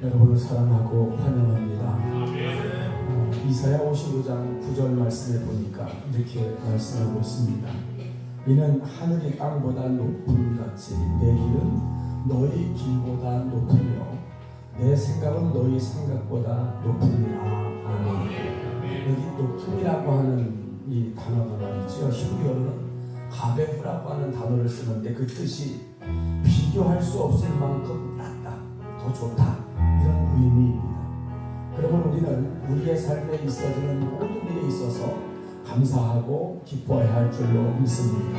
여러분을 사랑하고 환영합니다. 이사야 55장 9절 말씀에 보니까 이렇게 말씀하고 있습니다. 이는 하늘이 땅보다 높음 같이 내 길은 너희 길보다 높으며 내 생각은 너희 생각보다 높으니라. 아멘. 여기 높음이라고 하는 이 단어가 말이죠. 히브리어로는 가베후라고 하는 단어를 쓰는데 그 뜻이 비교할 수 없을 만큼 낫다, 더 좋다, 이런 의미입니다. 그러면 우리는 우리의 삶에 있어지는 모든 일에 있어서 감사하고 기뻐해야 할 줄로 믿습니다.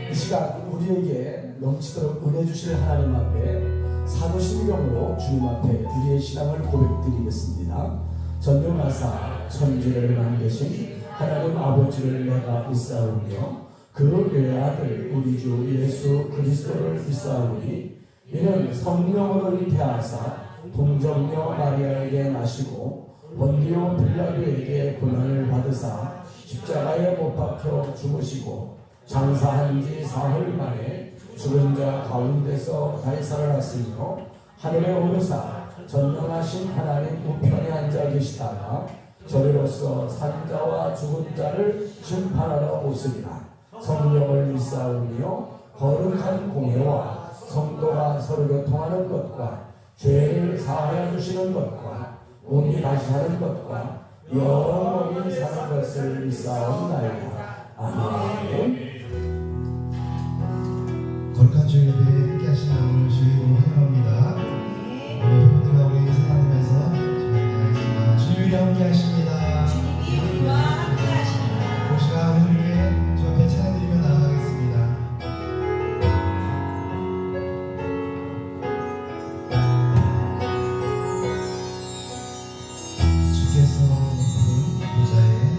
이 시간 우리에게 넘치도록 은혜 주실 하나님 앞에 사도신경으로 주님 앞에 우리의 신앙을 고백드리겠습니다. 전능하사 천지를 만드신 하나님 아버지를 내가 믿사오며 그 외아들 우리 주 예수 그리스도를 믿사오니 이는 성령으로 잉태하사 동정녀 마리아에게 나시고 본디오 빌라도에게 고난을 받으사 십자가에 못 박혀 죽으시고 장사한 지 사흘 만에 죽은 자 가운데서 다시 살아났으며 하늘에 오르사 전능하신 하나님 우편에 앉아 계시다가 저리로서 산 자와 죽은 자를 심판하러 오시리라. 성령을 믿사오며 거룩한 공회와 성도가 서로 교통하는 것과 죄를 사하여 주시는 것과 몸이 다시 사는 것과 영원히 사는 것을 믿사옵나이다. 아멘. 거룩한 주일 예배에 함께 하신 여러분을 주의로 환영합니다. 우리 팬들과 우리 사랑하면서 저희가 주일에 함께 하십니다. 주님이 우리와 함께 하십니다. 그 시간 우리 함께 주 앞에 찬양드리며 나아가겠습니다. 주께서 높은 보좌에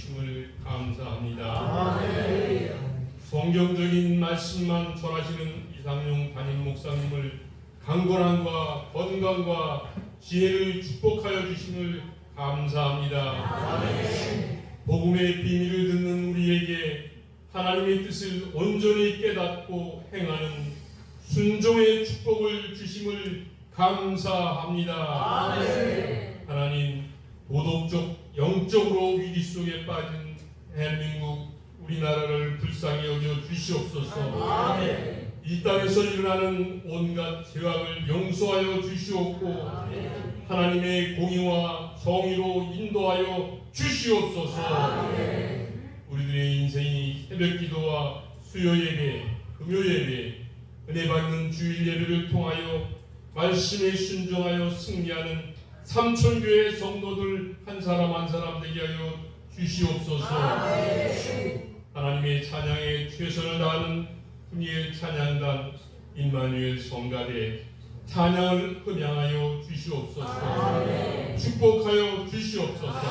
주심을 감사합니다. 성경적인 말씀만 전하시는 이상용 담임 목사님을 강건함과 건강과 지혜를 축복하여 주심을 감사합니다. 복음의 비밀을 듣는 우리에게 하나님의 뜻을 온전히 깨닫고 행하는 순종의 축복을 주심을 감사합니다. 하나님, 도덕적, 영적으로 위기 속에 빠진 대한민국 우리나라를 불쌍히 여겨 주시옵소서. 이 땅에서 일어나는 온갖 죄악을 용서하여 주시옵고 하나님의 공의와 정의로 인도하여 주시옵소서. 우리들의 인생이 새벽기도와 수요예배, 금요예배, 은혜 받는 주일 예배를 통하여 말씀에 순종하여 승리하는 삼천교회 성도들 한 사람 한 사람 되게 하여 주시옵소서. 하나님의 찬양에 최선을 다하는 훈이엘 찬양단 임마누엘 성가대 찬양을 흠양하여 주시옵소서. 축복하여 주시옵소서.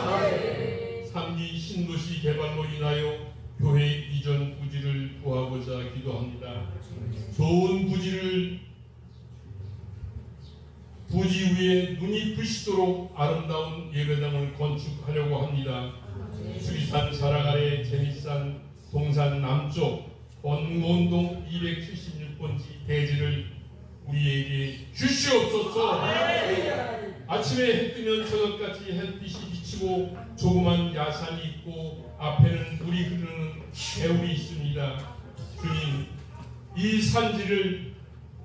3기 신도시 개발로 인하여 교회 이전 부지를 구하고자 기도합니다. 좋은 부지 위에 눈이 부시도록 아름다운 예배당을 건축하려고 합니다. 수리산 사랑아래 재미산 동산 남쪽 권몬동 276번지 대지를 우리에게 주시옵소서. 아침에 해 뜨면 저녁까지 햇빛이 비치고 조그만 야산이 있고 앞에는 물이 흐르는 개울이 있습니다. 주님,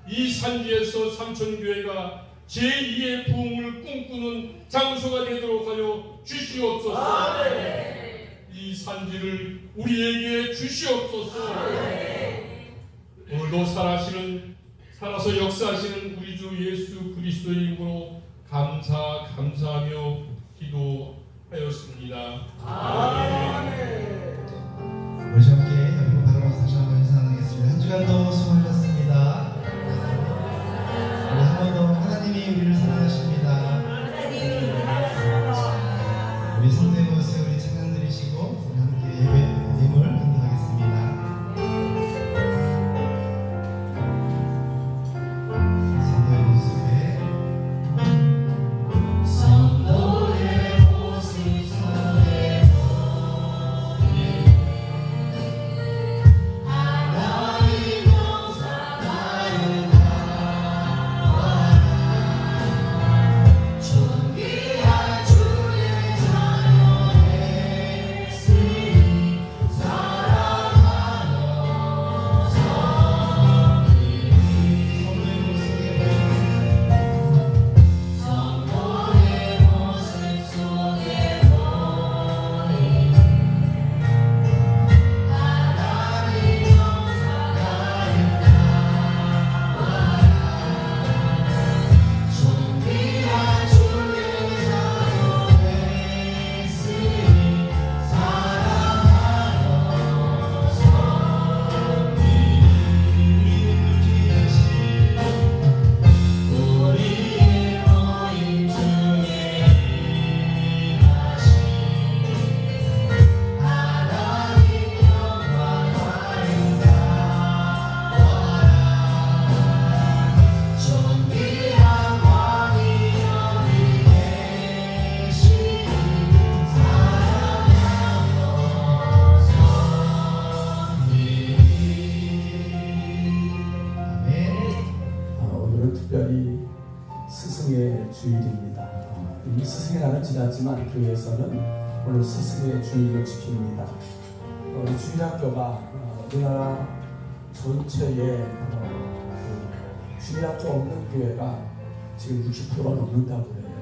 이 산지에서 삼천교회가 제2의 부흥을 꿈꾸는 장소가 되도록 하여 주시옵소서. 이 산지를 우리에게 주시옵소서. 오늘도 살아서 역사하시는 우리 주 예수 그리스도의 이름으로 감사하며 기도하였습니다. 우리 함께 여러분 바라보면서 다시 한번 인사 나누겠습니다. 한 주간도 수고하셨습니다. 우리 한 번 더 하나님이 우리를 사랑하십니다. 우리 성도의 모습 우리 찬양 드리시고 우리 함께 예배임을 감당하겠습니다. 성도의 모습에 특별히 스승의 주일입니다. 이미 스승의 날은 지났지만 교회에서는 오늘 스승의 주일로 지킵니다. 우리 주일학교가 우리나라 전체에 주일학교 없는 교회가 지금 60%가 넘는다고 해요.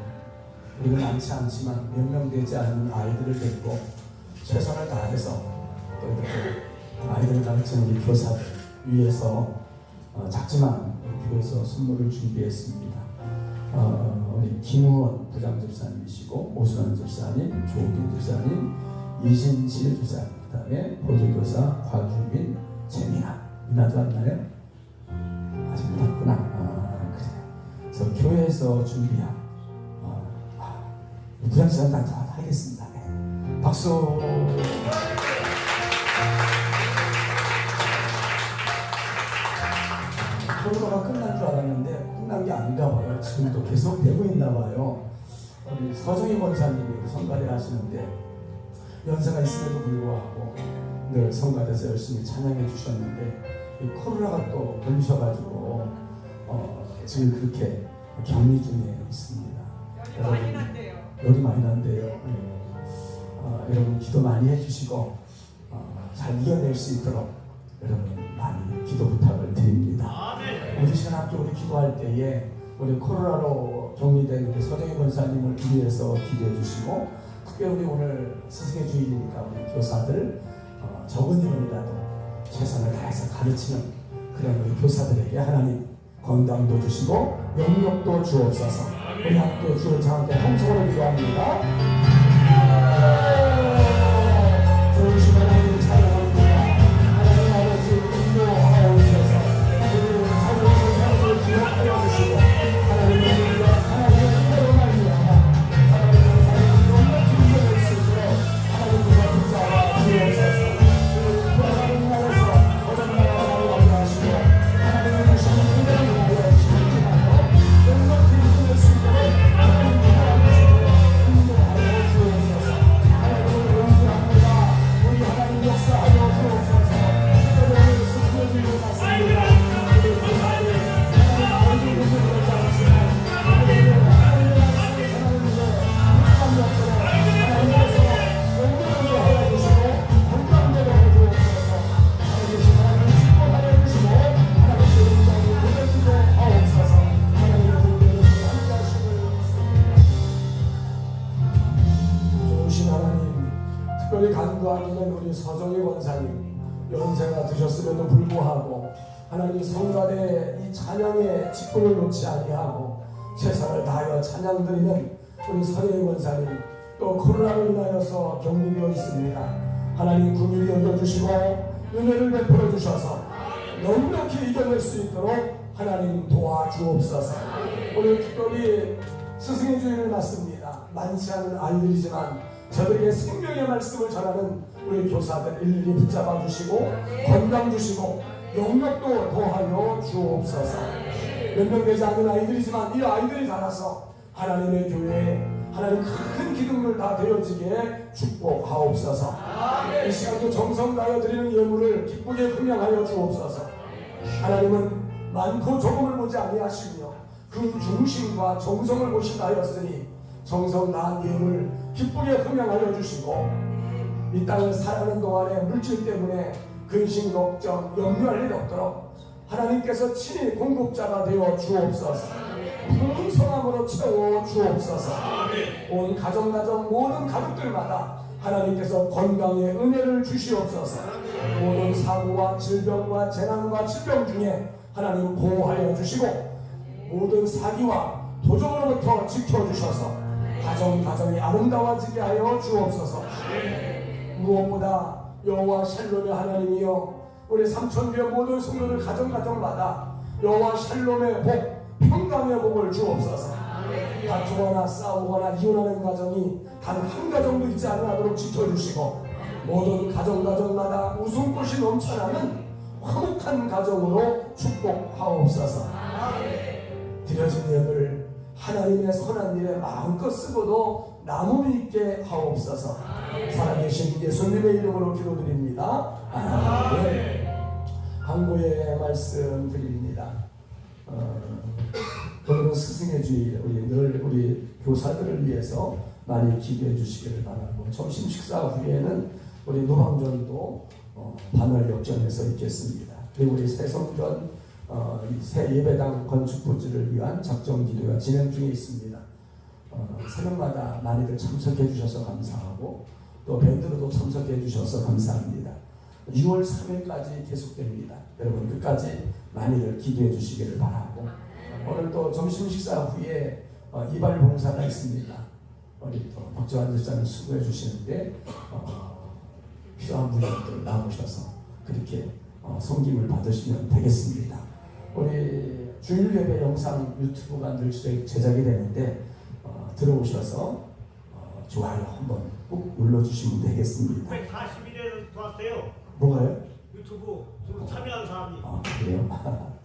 우리는 많지 않지만 몇 명 되지 않는 아이들을 데리고 최선을 다해서 또 이렇게 아이들을 가르치는 우리 교사들 위해서 작지만 교회에서 선물을 준비했습니다. 우리 김우원 부장집사님이시고 오순환 집사님, 조옥인 집사님, 이진실 집사님, 그 다음에 보조교사 곽유민, 재민아, 미나도 왔나요? 아직 못 왔구나. 그래요. 그래서 교회에서 준비한 부장집사님 다 하겠습니다. 박수. 코로나가 끝난 줄 알았는데 끝난 게 아닌가 봐요. 지금도 계속 되고 있나 봐요. 우리 서정희 권사님이 성가대 하시는데 연세가 있음에도 불구하고 늘 성가대에서 열심히 찬양해 주셨는데 이 코로나가 또 걸리셔가지고 지금 그렇게 격리 중에 있습니다. 열이 많이 난대요. 열이 많이 난대요. 여러분 기도 많이 해주시고 잘 이겨낼 수 있도록 여러분 많이 기도 부탁을 드립니다. 우리 시간 함께 우리 기도할 때에 우리 코로나로 격리된 우리 서정희 권사님을 위해서 기도해 주시고 특별히 오늘 스승의 주일이니까 우리 교사들 적은 인원이라도 최선을 다해서 가르치는 그런 우리 교사들에게 하나님 건강도 주시고 영역도 주옵소서. 우리 함께 주를 장께 통성으로 기도합니다. 좋으신 하나님 찬양합니다. 하나님 아버지 인도하옵소서. 우리 사랑하는 사람을 기억하여 주시고 하나님의 은혜와 하나님의 은혜로 말미암아 사랑하는 사람을 넉넉히 이겨낼 수 있도록 하나님께서 붙잡아 주옵소서. 우리 코로나로 인하여서 어떤 나라를 알게 하시고 하나님의 주신 은혜를 인하여 신기하여 넉넉히 이겨낼 수 있도록 하나님 도와주시고 인도하여 주옵소서. 하나님을 용서합니다. 우리 하나님 역사하여 주옵소서. 오늘 스스로 일어났습니다. 우리 교사들 하나님 아버지 용서를 받으시고 하나님의 말씀을 전하는데 무지한 것처럼 하나님께서 영광으로 하여 주시고 건강대로 해주옵소서. 살아계신 하나님을 축복하여 주시고 하나님의 영광을 보여주고 하옵소서. 하나님의 은혜로 함께 하시길 믿습니다. 좋으신 하나님, 특별히 간구하기는 우리 서정희 권사님 연세가 드셨음에도 불구하고 하나님 성가대 이 찬양의 직분을 놓지 아니하고 최선을 다하여 찬양 드리는 우리 서정희 권사님 또 코로나로 인하여서 격리되어 있습니다. 하나님 긍휼히 여겨주시고 은혜를 베풀어 주셔서 넉넉히 이겨낼 수 있도록 하나님 도와주옵소서. 오늘 특별히 스승의 주일을 맞습니다. 많지 않은 아이들이지만 저들에게 생명의 말씀을 전하는 우리 교사들 일일이 붙잡아 주시고 건강 주시고 영역도 더하여 주옵소서. 몇 명 되지 않은 아이들이지만 이 아이들이 자라서 하나님의 교회에 하나님 큰 기둥들 다 되어지게 축복하옵소서. 이 시간도 정성 다하여 드리는 예물을 기쁘게 흥양하여 주옵소서. 하나님은 많고 적음을 보지 아니하시며 그 중심과 정성을 보신다 하였으니 정성 다한 예물 기쁘게 흥양하여 주시고 이 땅을 살아가는 동안에 물질 때문에 근심 걱정 염려할 일 없도록 하나님께서 친히 공급자가 되어 주옵소서. 풍성함으로 채워 주옵소서. 온 가정 모든 가족들마다 하나님께서 건강의 은혜를 주시옵소서. 모든 사고와 질병과 재난과 질병 중에 하나님 보호하여 주시고 모든 사기와 도적으로부터 지켜주셔서 가정이 아름다워지게 하여 주옵소서. 무엇보다 여호와 샬롬의 하나님이여 우리 삼천교회 모든 성도들 가정마다 여호와 샬롬의 복 평강의 복을 주옵소서. 다투거나 싸우거나 이혼하는 가정이 단 한 가정도 있지 않도록 지켜주시고 모든 가정마다 웃음꽃이 넘쳐나는 화목한 가정으로 축복하옵소서. 드려진 예물 하나님의 선한 일에 마음껏 쓰고도 남음이 있게 하옵소서. 살아계신 예수님의 이름으로 기도드립니다. 아멘. 강고의 말씀 드립니다. 오늘은 스승의 주일, 우리 교사들을 위해서 많이 기도해 주시기를 바라고 점심 식사 후에는 우리 노방전도 반월 역전해서 있겠습니다. 그리고 우리 새성전 새 예배당 건축 부지를 위한 작정 기도가 진행 중에 있습니다. 새벽마다 많이들 참석해 주셔서 감사하고 또 밴드로도 참석해 주셔서 감사합니다. 6월 3일까지 계속됩니다. 여러분 끝까지 많이들 기도해 주시기를 바라고 오늘 또 점심 식사 후에 이발 봉사가 있습니다. 우리 또 박정환 집사님 수고해 주시는데 필요한 분들 나오셔서 그렇게 섬김을 받으시면 되겠습니다. 우리 주일 예배 영상 유튜브가 늘 제작이 되는데 들어오셔서 좋아요 한번 꼭 눌러주시면 되겠습니다. 141회를 봤어요. 뭐가요? 유튜브 참여한 사람이. 아, 그래요?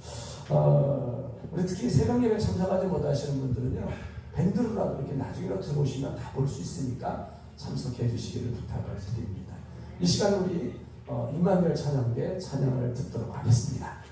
우리 특히 새벽 예배 참석하지 못하시는 분들은요, 밴드로라도 이렇게 나중에라도 들어오시면 다 볼 수 있으니까 참석해 주시기를 부탁을 드립니다. 이 시간 우리 임마누엘 찬양대 찬양을 듣도록 하겠습니다.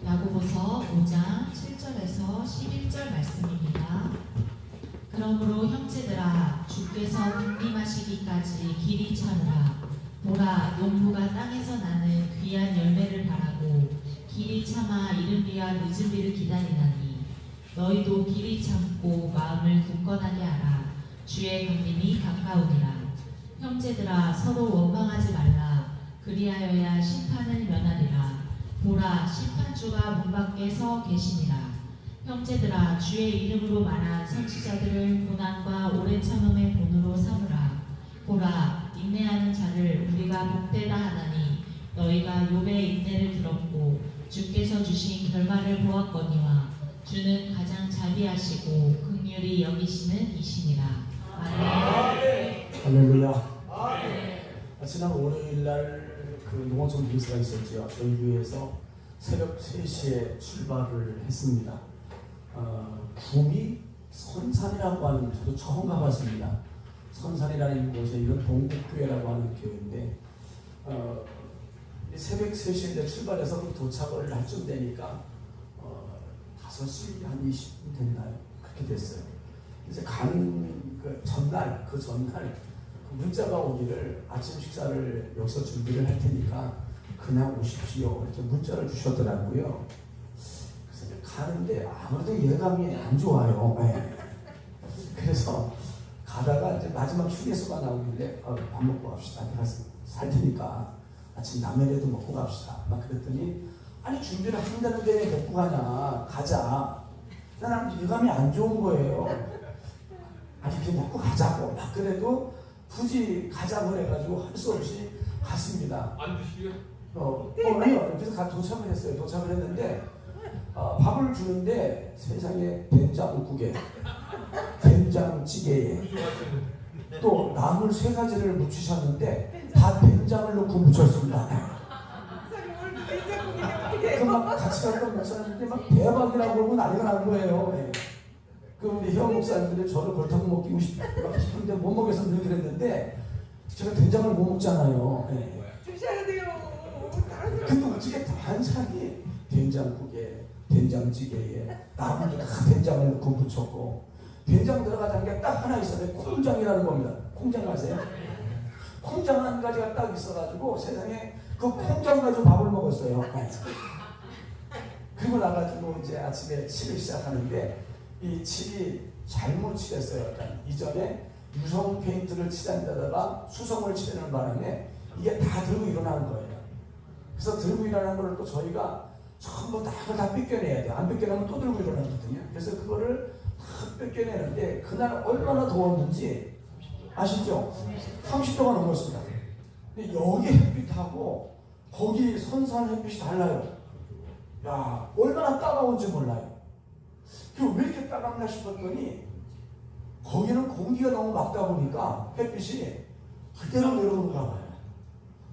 야고보서 5장 7절에서 11절 말씀입니다. 그러므로 형제들아 주께서 군림하시기까지 길이 참으라. 보라 농부가 땅에서 나는 귀한 열매를 바라고 길이 참아 이른비와 늦은비를 기다리나니 너희도 길이 참고 마음을 굳건하게 하라. 주의 강림이 가까우니라. 형제들아 서로 원망하지 말라. 그리하여야 심판을 면하리라. 보라 심판주가 문 밖에 서 계시니라. 형제들아 주의 이름으로 말한 선지자들을 고난과 오래 참음의 본으로 삼으라. 보라 인내하는 자를 우리가 복되다 하나니 너희가 욥의 인내를 들었고 주께서 주신 결말을 보았거니와 주는 가장 자비하시고 긍휼히 여기시는 이시니라. 아멘. 할렐루야. 지난 월요일날 그 농어촌 봉사가 있었죠. 저희 교회에서 새벽 3시에 출발을 했습니다. 구미 선산이라고 하는, 저도 처음 가봤습니다. 선산이라는 곳에 이런 동국교회라고 하는 교회인데 새벽 3시에 이제 출발해서 도착을 할 쯤 되니까 5시 한 20분 됐나요? 그렇게 됐어요. 이제 가는 그 전날 문자가 오기를 아침 식사를 여기서 준비를 할 테니까 그냥 오십시오 이렇게 문자를 주셨더라고요. 그래서 이제 가는데 아무래도 예감이 안 좋아요. 네. 그래서 가다가 이제 마지막 휴게소가 나오길래 밥 먹고 갑시다. 내가 살 테니까 아침 라면이라도 먹고 갑시다. 막 그랬더니 아니 준비를 한다는데 먹고 가냐, 가자. 나는 예감이 안 좋은 거예요. 아니 그냥 먹고 가자고 막 그래도 굳이 가자고 해가지고 할 수 없이 갔습니다. 안 드시게요? 아니요. 그래서 도착을 했어요. 도착을 했는데 밥을 주는데 세상에 된장국에 된장찌개에 또 나물 3가지를 묻히셨는데 다 된장을 넣고 묻혔습니다. 그 막 같이 갔던 목사님들이 막 대박이라고 그러고 난리가 난 거예요. 네. 그 우리 형 목사님들이 저를 골탕 먹이고 싶은데 못 먹여서 늘 그랬는데 제가 된장을 못 먹잖아요. 네. 주셔야 돼요. 근데 어떻게 반찬이 된장국에 된장찌개에 나물도 다 된장을 넣고 묻혔고 된장 들어가자는 게 딱 하나 있어요. 콩장이라는 겁니다. 콩장 아세요? 콩장 한 가지가 딱 있어가지고 세상에 그 콩장 가지고 밥을 먹었어요. 네. 그리고 나가지고 이제 아침에 칠을 시작하는데 이 칠이 잘못 칠했어요. 그러니까 이전에 유성 페인트를 칠한 데다가 수성을 칠하는 바람에 이게 다 들고 일어나는 거예요. 그래서 들고 일어나는 걸 또 저희가 전부 다 뺏겨내야 돼요. 안 뺏겨내면 또 들고 일어나거든요. 그래서 그거를 다 뺏겨내는데 그날 얼마나 더웠는지 아시죠? 30도가 넘었습니다. 근데 여기 햇빛하고 거기 선산 햇빛이 달라요. 야, 얼마나 따가운지 몰라요. 그리고 왜 이렇게 따갑나 싶었더니 거기는 공기가 너무 막다 보니까 햇빛이 그대로 내려오는가 봐요.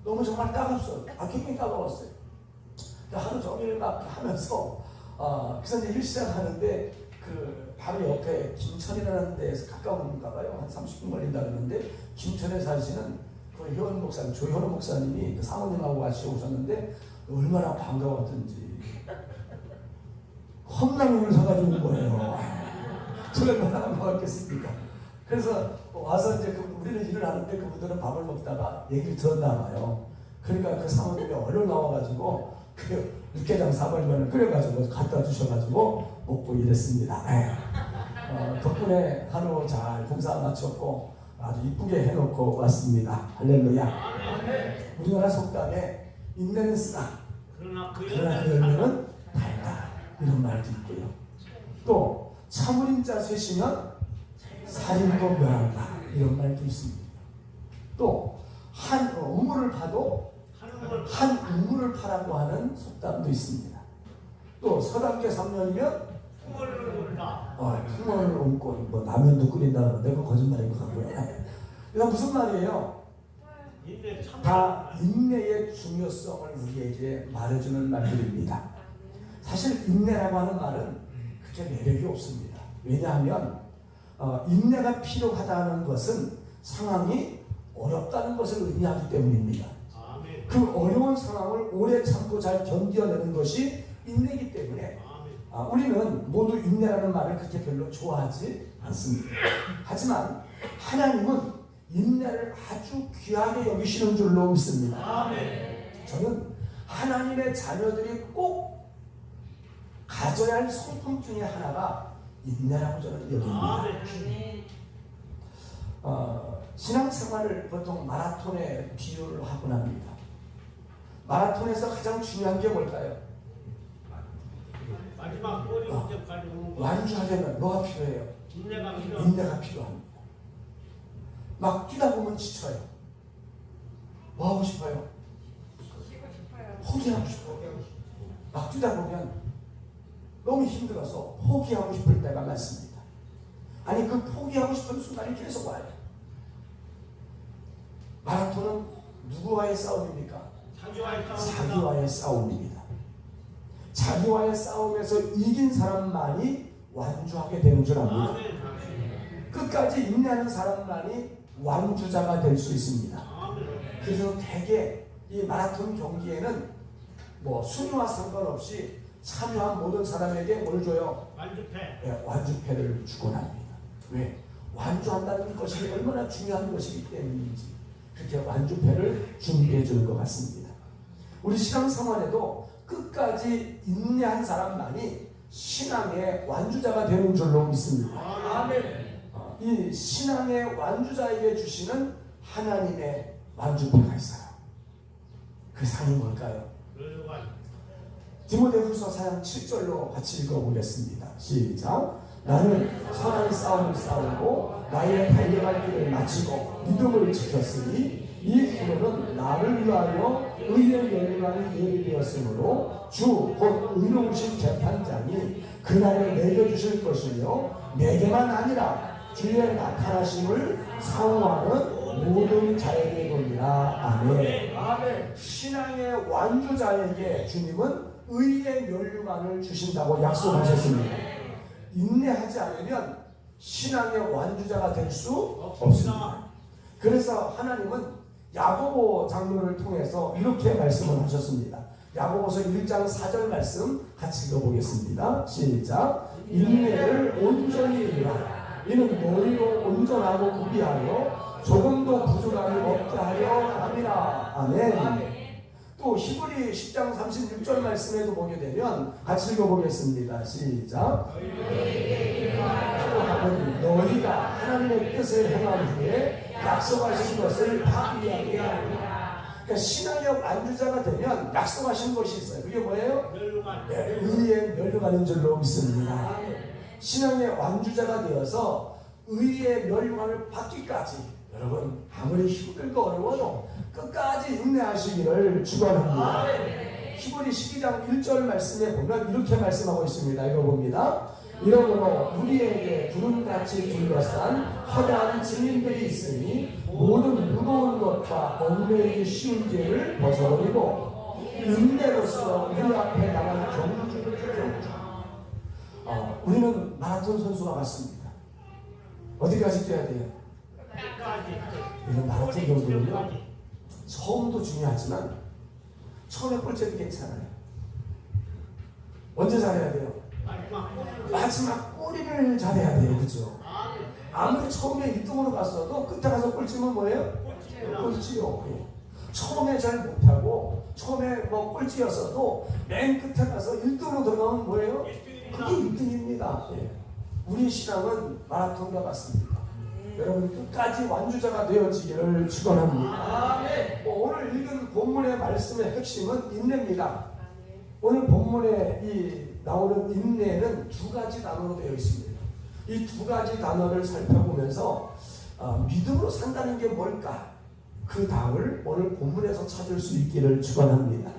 너무 정말 따갑어요. 굉장히 따가웠어요. 하루 종일 막 하면서 그래서 이제 일 시작하는데 그 바로 옆에 김천이라는 데에서 가까운가 봐요. 한 30분 걸린다 그러는데 김천에 사시는 그 효원 목사님, 조효원 목사님이 그 사모님하고 같이 오셨는데 얼마나 반가웠던지 컵라면을 사가지고 온 거예요. 제가 얼마나 반가웠겠습니까? 그래서 와서 이제 우리는 일을 하는데 그분들은 밥을 먹다가 얘기를 들었나 봐요. 그러니까 그 사모님이 얼른 나와가지고 그 육개장 사발면을 끓여가지고 갖다 주셔가지고 먹고 이랬습니다. 덕분에 하루 잘 봉사 마쳤고 아주 이쁘게 해놓고 왔습니다. 할렐루야. 우리나라 속담에 인내는 쓰다 그러나 그 그러나 그 열매는 달다 이런 말도 있고요. 또 참으림자 셋이면 살인도 멸한다 이런 말도 있습니다. 또 한 우물을 파도 한 우물을 파라고 하는 속담도 있습니다. 또 서당계 3년이면 풍월을 온다. 풍월을 옮고 뭐 라면도 끓인다 그러는데 그거 거짓말인 것 같고요. 이건 무슨 말이에요? 인내 참. 다 인내의 중요성을 우리에게 말해주는 말들입니다. 사실 인내라고 하는 말은 그렇게 매력이 없습니다. 왜냐하면 인내가 필요하다는 것은 상황이 어렵다는 것을 의미하기 때문입니다. 아멘. 그 어려운 상황을 오래 참고 잘 견뎌내는 것이 인내이기 때문에 아멘. 우리는 모두 인내라는 말을 그렇게 별로 좋아하지 않습니다. 하지만 하나님은 인내를 아주 귀하게 여기시는 줄로 믿습니다. 아멘. 저는 하나님의 자녀들이 꼭 가져야 할 성품 중에 하나가 인내라고 저는 여깁니다. 아멘. 신앙생활을 보통 마라톤에 비유를 하곤 합니다. 마라톤에서 가장 중요한 게 뭘까요? 마지막 골이 언제까지 오는 거? 완주하려면 뭐가 필요해요? 인내가 필요. 인내가 필요합니다. 막 뛰다 보면 지쳐요. 뭐 하고 싶어요? 포기하고 싶어요. 막 뛰다 보면 너무 힘들어서 포기하고 싶을 때가 많습니다. 아니 그 포기하고 싶은 순간이 계속 와요. 마라톤은 누구와의 싸움입니까? 자기와의 싸움입니다. 자기와의 싸움에서 이긴 사람만이 완주하게 되는 줄 압니다. 끝까지 인내하는 사람만이 완주자가 될 수 있습니다. 그래서 대개 이 마라톤 경기에는 뭐 순위와 상관없이 참여한 모든 사람에게 뭘 줘요? 완주패. 네, 완주패를 주곤 합니다. 왜? 완주한다는 것이 얼마나 중요한 것이기 때문인지 그렇게 완주패를 준비해 주는 것 같습니다. 우리 신앙생활에도 끝까지 인내한 사람만이 신앙의 완주자가 되는 줄로 믿습니다. 아멘. 이 신앙의 완주자에게 주시는 하나님의 완주패가 있어요. 그 상이 뭘까요? 디모데후서 4장 7절로 같이 읽어보겠습니다. 시작. 나는 선한 싸움을 싸우고 나의 달려갈 길을 마치고 믿음을 지켰으니 이 후로는 나를 위하여 의의 열관이 예비되었으므로 주 곧 의로우신 재판장이 그날에 내게 주실 것이며 내게만 아니라 주의 나타나심을 사모하는 모든 자에게 보리라. 아멘. 아멘. 신앙의 완주자에게 주님은 의의 면류관을 주신다고 약속하셨습니다. 인내하지 않으면 신앙의 완주자가 될 수 없습니다. 그래서 하나님은 야고보 장로를 통해서 이렇게 말씀을 하셨습니다. 야고보서 1장 4절 말씀 같이 읽어보겠습니다. 시작. 인내를 온전히 이루라. 이는 너희로 온전하고 구비하여 조금도 부족함이 없게 하려 함이라. 아멘. 또 히브리 10장 36절 말씀에도 보게 되면 같이 읽어보겠습니다. 시작. 필요함은 너희가 하나님의 뜻을 행한 후에 약속하신 것을 파기하게 하리라. 그러니까 신앙의 완주자가 되면 약속하신 것이 있어요. 그게 뭐예요? 네, 의의 멸류관인 줄로 믿습니다. 신앙의 완주자가 되어서 의의 멸류관을 받기까지 여러분 아무리 힘들고 어려워도 끝까지 인내하시기를 축원합니다. 히브리 12장 1절 말씀에 보면 이렇게 말씀하고 있습니다. 읽어봅니다. 이러므로 우리에게 구름같이 둘러싼 허다한 증인들이 있으니 모든 무거운 것과 얽매이기 쉬운 죄를 벗어버리고 인내로서 우리 앞에 나간 경주를 경주. 우리는 마라톤 선수와 같습니다. 어디까지 뛰어야 돼요? 이런 마라톤 경주는요, 처음도 중요하지만 처음에 꼴찌도 괜찮아요. 언제 잘해야 돼요? 마지막 꼬리를 잘해야 돼요. 그죠? 아무리 처음에 1등으로 갔어도 끝에 가서 꼴찌면 뭐예요? 꼴찌요. 처음에 잘 못하고 처음에 뭐 꼴찌였어도 맨 끝에 가서 1등으로 들어가면 뭐예요? 그게 1등입니다. 우리 신앙은 마라톤과 같습니다. 여러분 끝까지 완주자가 되어지기를 축원합니다. 오늘 읽은 본문의 말씀의 핵심은 인내입니다. 오늘 본문에 나오는 인내는 두 가지 단어로 되어 있습니다. 이 두 가지 단어를 살펴보면서 믿음으로 산다는 게 뭘까? 그 답을 오늘 본문에서 찾을 수 있기를 축원합니다.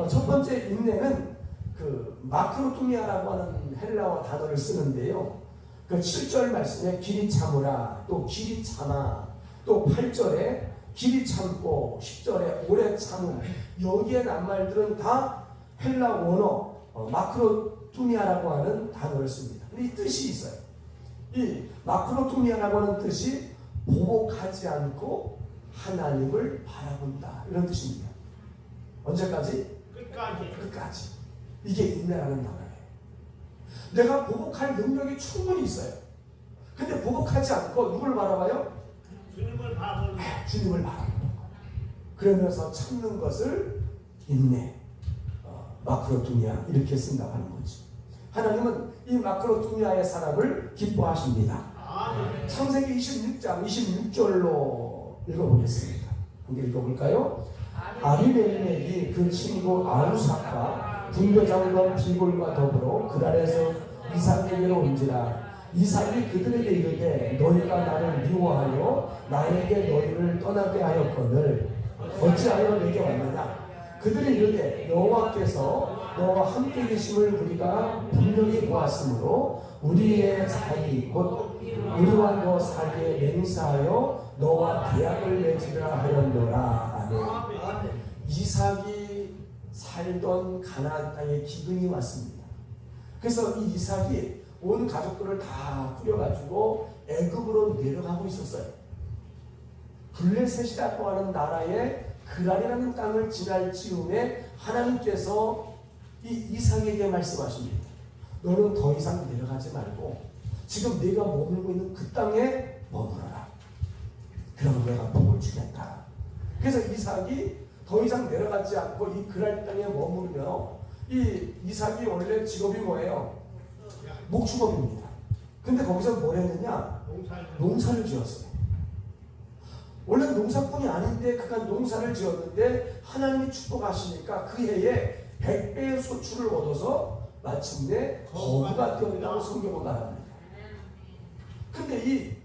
첫 번째 인내는 그 마크로투미아라고 하는 헬라어 단어를 쓰는데요. 그 7절 말씀에 길이 참으라, 또 길이 참아, 또 8절에 길이 참고 10절에 오래 참음, 여기에 난 말들은 다 헬라 원어 마크로투미아라고 하는 단어를 씁니다. 근데 이 뜻이 있어요. 이 마크로투미아라고 하는 뜻이 보복하지 않고 하나님을 바라본다, 이런 뜻입니다. 언제까지? 끝까지. 이게 인내라는 단어예요. 내가 보복할 능력이 충분히 있어요. 근데 보복하지 않고 누굴 바라봐요? 주님을 바라보는 거. 그러면서 참는 것을 인내, 마크로투미아 이렇게 쓴다고 하는 거죠. 하나님은 이 마크로투미아의 사람을 기뻐하십니다. 창세기 26장 26절로 읽어보겠습니다. 함께 읽어볼까요? 아비멜렉이 그 친구 아우삭과 군대장관 비골과 더불어 그랄에서 이삭에게로 온지라. 이삭이 그들에게 이르되 너희가 나를 미워하여 나에게 너희를 떠나게 하였거늘 어찌하여 내게 왔느냐. 그들이 이르되 여호와께서 너와 함께 계심을 우리가 분명히 보았으므로 우리의 사이 곧 우리와 너 사이에 맹세하여 너와 계약을 맺으라 하였노라. 아멘. 이삭이 살던 가나안 땅에 기근이 왔습니다. 그래서 이 이삭이 온 가족들을 다 꾸려가지고 애굽으로 내려가고 있었어요. 블레셋이라고 하는 나라의 그랄이라는 땅을 지날 즈음에 하나님께서 이 이삭에게 말씀하십니다. 너는 더 이상 내려가지 말고 지금 네가 머물고 있는 그 땅에 머물러라. 그러면 내가 복을 주겠다. 그래서 이삭이 더 이상 내려가지 않고 이 그랄 땅에 머무르며 이 이삭이 원래 직업이 뭐예요? 목축업입니다. 근데 거기서 뭘 했느냐? 농사를 지었어요. 원래 농사꾼이 아닌데 그가 농사를 지었는데 하나님이 축복하시니까 그 해에 100배의 소출을 얻어서 마침내 거부가 되었다고 성경은 말합니다. 근데 이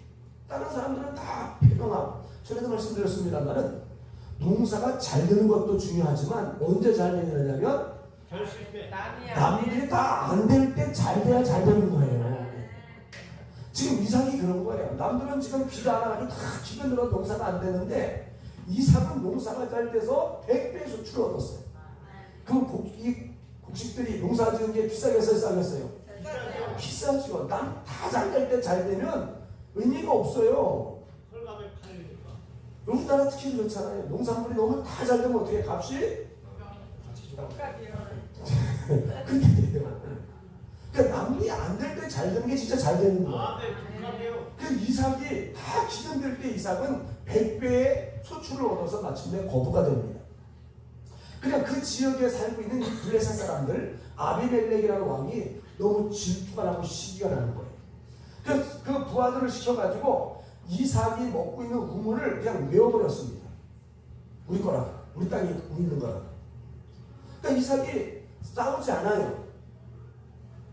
다른 사람들은 다 평평하고, 전에도 말씀드렸습니다만은 농사가 잘 되는 것도 중요하지만 언제 잘 되느냐면 남들이 다 안 될 때 잘 돼야 잘 되는 거예요. 지금 이삭이 그런 거예요. 남들은 지금 비가 안 와가지고 다 기가 들어 농사가 안 되는데 이삭은 농사가 잘 돼서 100배의 수출을 얻었어요. 그럼 이 곡식들이 농사 지은 게 비싸겠어요, 싸겠어요? 비싸죠. 남 다 잘 될 때 잘 되면 의미가 없어요. 우리나라 특히 그렇잖아요. 농산물이 너무 다 잘 되면 어떻게 값이? 그렇게 돼요. 그러니까 남이 안 될 때 잘 되는 게 진짜 잘 되는 거예요. 그 이삭이 다 기근될 때 이삭은 100배의 소출을 얻어서 마침내 거부가 됩니다. 그냥 그 지역에 살고 있는 이 블레셋 사람들, 아비멜렉이라는 왕이 너무 질투가 나고 시기가 나는 거예요. 그래서 그 부하들을 시켜가지고 이삭이 먹고 있는 우물을 그냥 메워버렸습니다. 우리 거라, 우리 땅이 우리 있는 거라. 그러니까 이삭이 싸우지 않아요.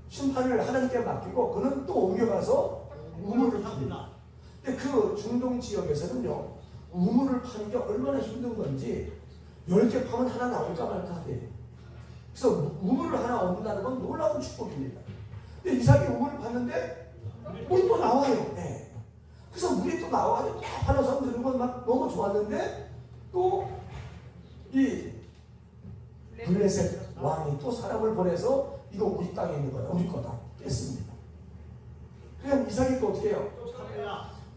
심판을 하나님께 맡기고 그는 또 옮겨가서 우물을 팝니다. 근데 그 중동 지역에서는요, 우물을 파는 게 얼마나 힘든 건지 10개 파면 하나 나올까 말까 하대요. 그래서 우물을 하나 얻는다는 건 놀라운 축복입니다. 근데 이삭이 우물을 팠는데 물이 또 나와요. 네. 그래서 물이 또 나와가지고 또 파놓아서 들은 건 막 너무 좋았는데 또 이 블레셋 왕이 또 사람을 보내서 이거 우리 땅에 있는 거다, 우리 거다 뺐습니다. 그냥 이삭이 또 어떻게 해요?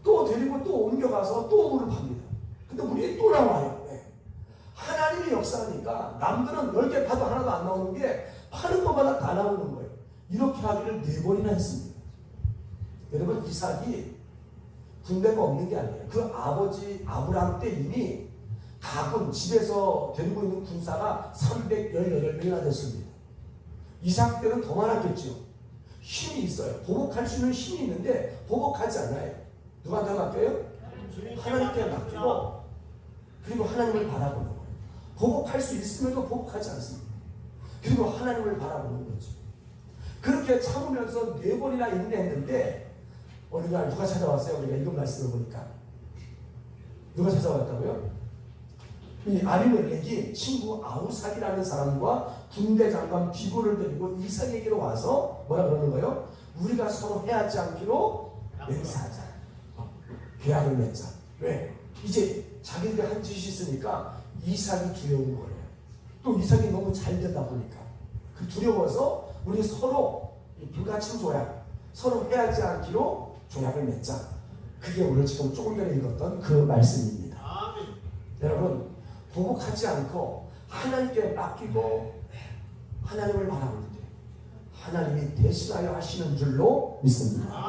또 데리고 또 옮겨가서 또 물을 팝니다. 근데 물이 또 나와요. 네. 하나님이 역사하니까 남들은 10개 파도 하나도 안 나오는 게 파는 것마다 다 나오는 거예요. 이렇게 하기를 4번이나 했습니다. 여러분, 이삭이 군대가 없는 게 아니에요. 그 아버지 아브라함 때 이미 가군, 집에서 데리고 있는 군사가 318명이나 됐습니다. 이삭 때는 더 많았겠죠. 힘이 있어요. 보복할 수 있는 힘이 있는데 보복하지 않아요. 누구한테 맡겨요? 하나님께 맡기고, 그리고 하나님을 바라보는 거예요. 보복할 수 있음에도 보복하지 않습니다. 그리고 하나님을 바라보는 거죠. 그렇게 참으면서 4번이나 인내했는데 어느 날 누가 찾아왔어요? 우리가 이런 말씀을 보니까 누가 찾아왔다고요? 이 아비멜렉이 친구 아우삭이라는 사람과 군대 장관 비골을 데리고 이삭에게로 와서 뭐라 그러는 거예요? 우리가 서로 해하지 않기로 맹세하자. 계약을 맺자. 왜? 이제 자기들이 한 짓이 있으니까 이삭이 두려운 거예요. 또 이삭이 너무 잘 되다 보니까 그 두려워서 우리 서로 불가침 조약, 서로 해하지 않기로 조약을 맺자. 그게 오늘 지금 조금 전에 읽었던 그 말씀입니다. 여러분, 보복하지 않고 하나님께 맡기고 하나님을 바라볼 때 하나님이 대신하여 하시는 줄로 믿습니다.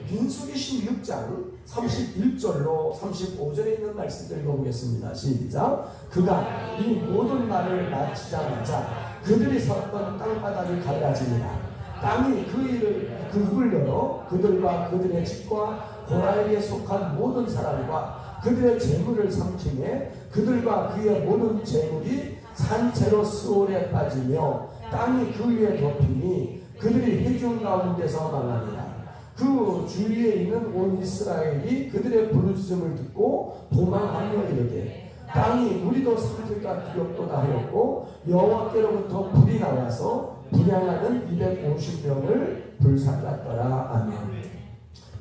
민수기 16장 31절로 35절에 있는 말씀을 읽어보겠습니다. 시작. 그가 이 모든 말을 마치자마자 그들이 섰던 땅바닥이 갈라지니라. 땅이 그 입을 열어 그들과 그들의 집과 고라에게 속한 모든 사람과 그들의 재물을 삼키매 그들과 그의 모든 재물이 산채로 스올에 빠지며 땅이 그 위에 덮이니 그들이 회중 가운데서 망하니라. 그 주위에 있는 온 이스라엘이 그들의 부르짖음을 듣고 도망하며 이르되 땅이 우리도 삼킬까 두렵도다 하였고 여호와께로부터 불이 나와서 분향하는 250명을 불살랐더라. 아멘.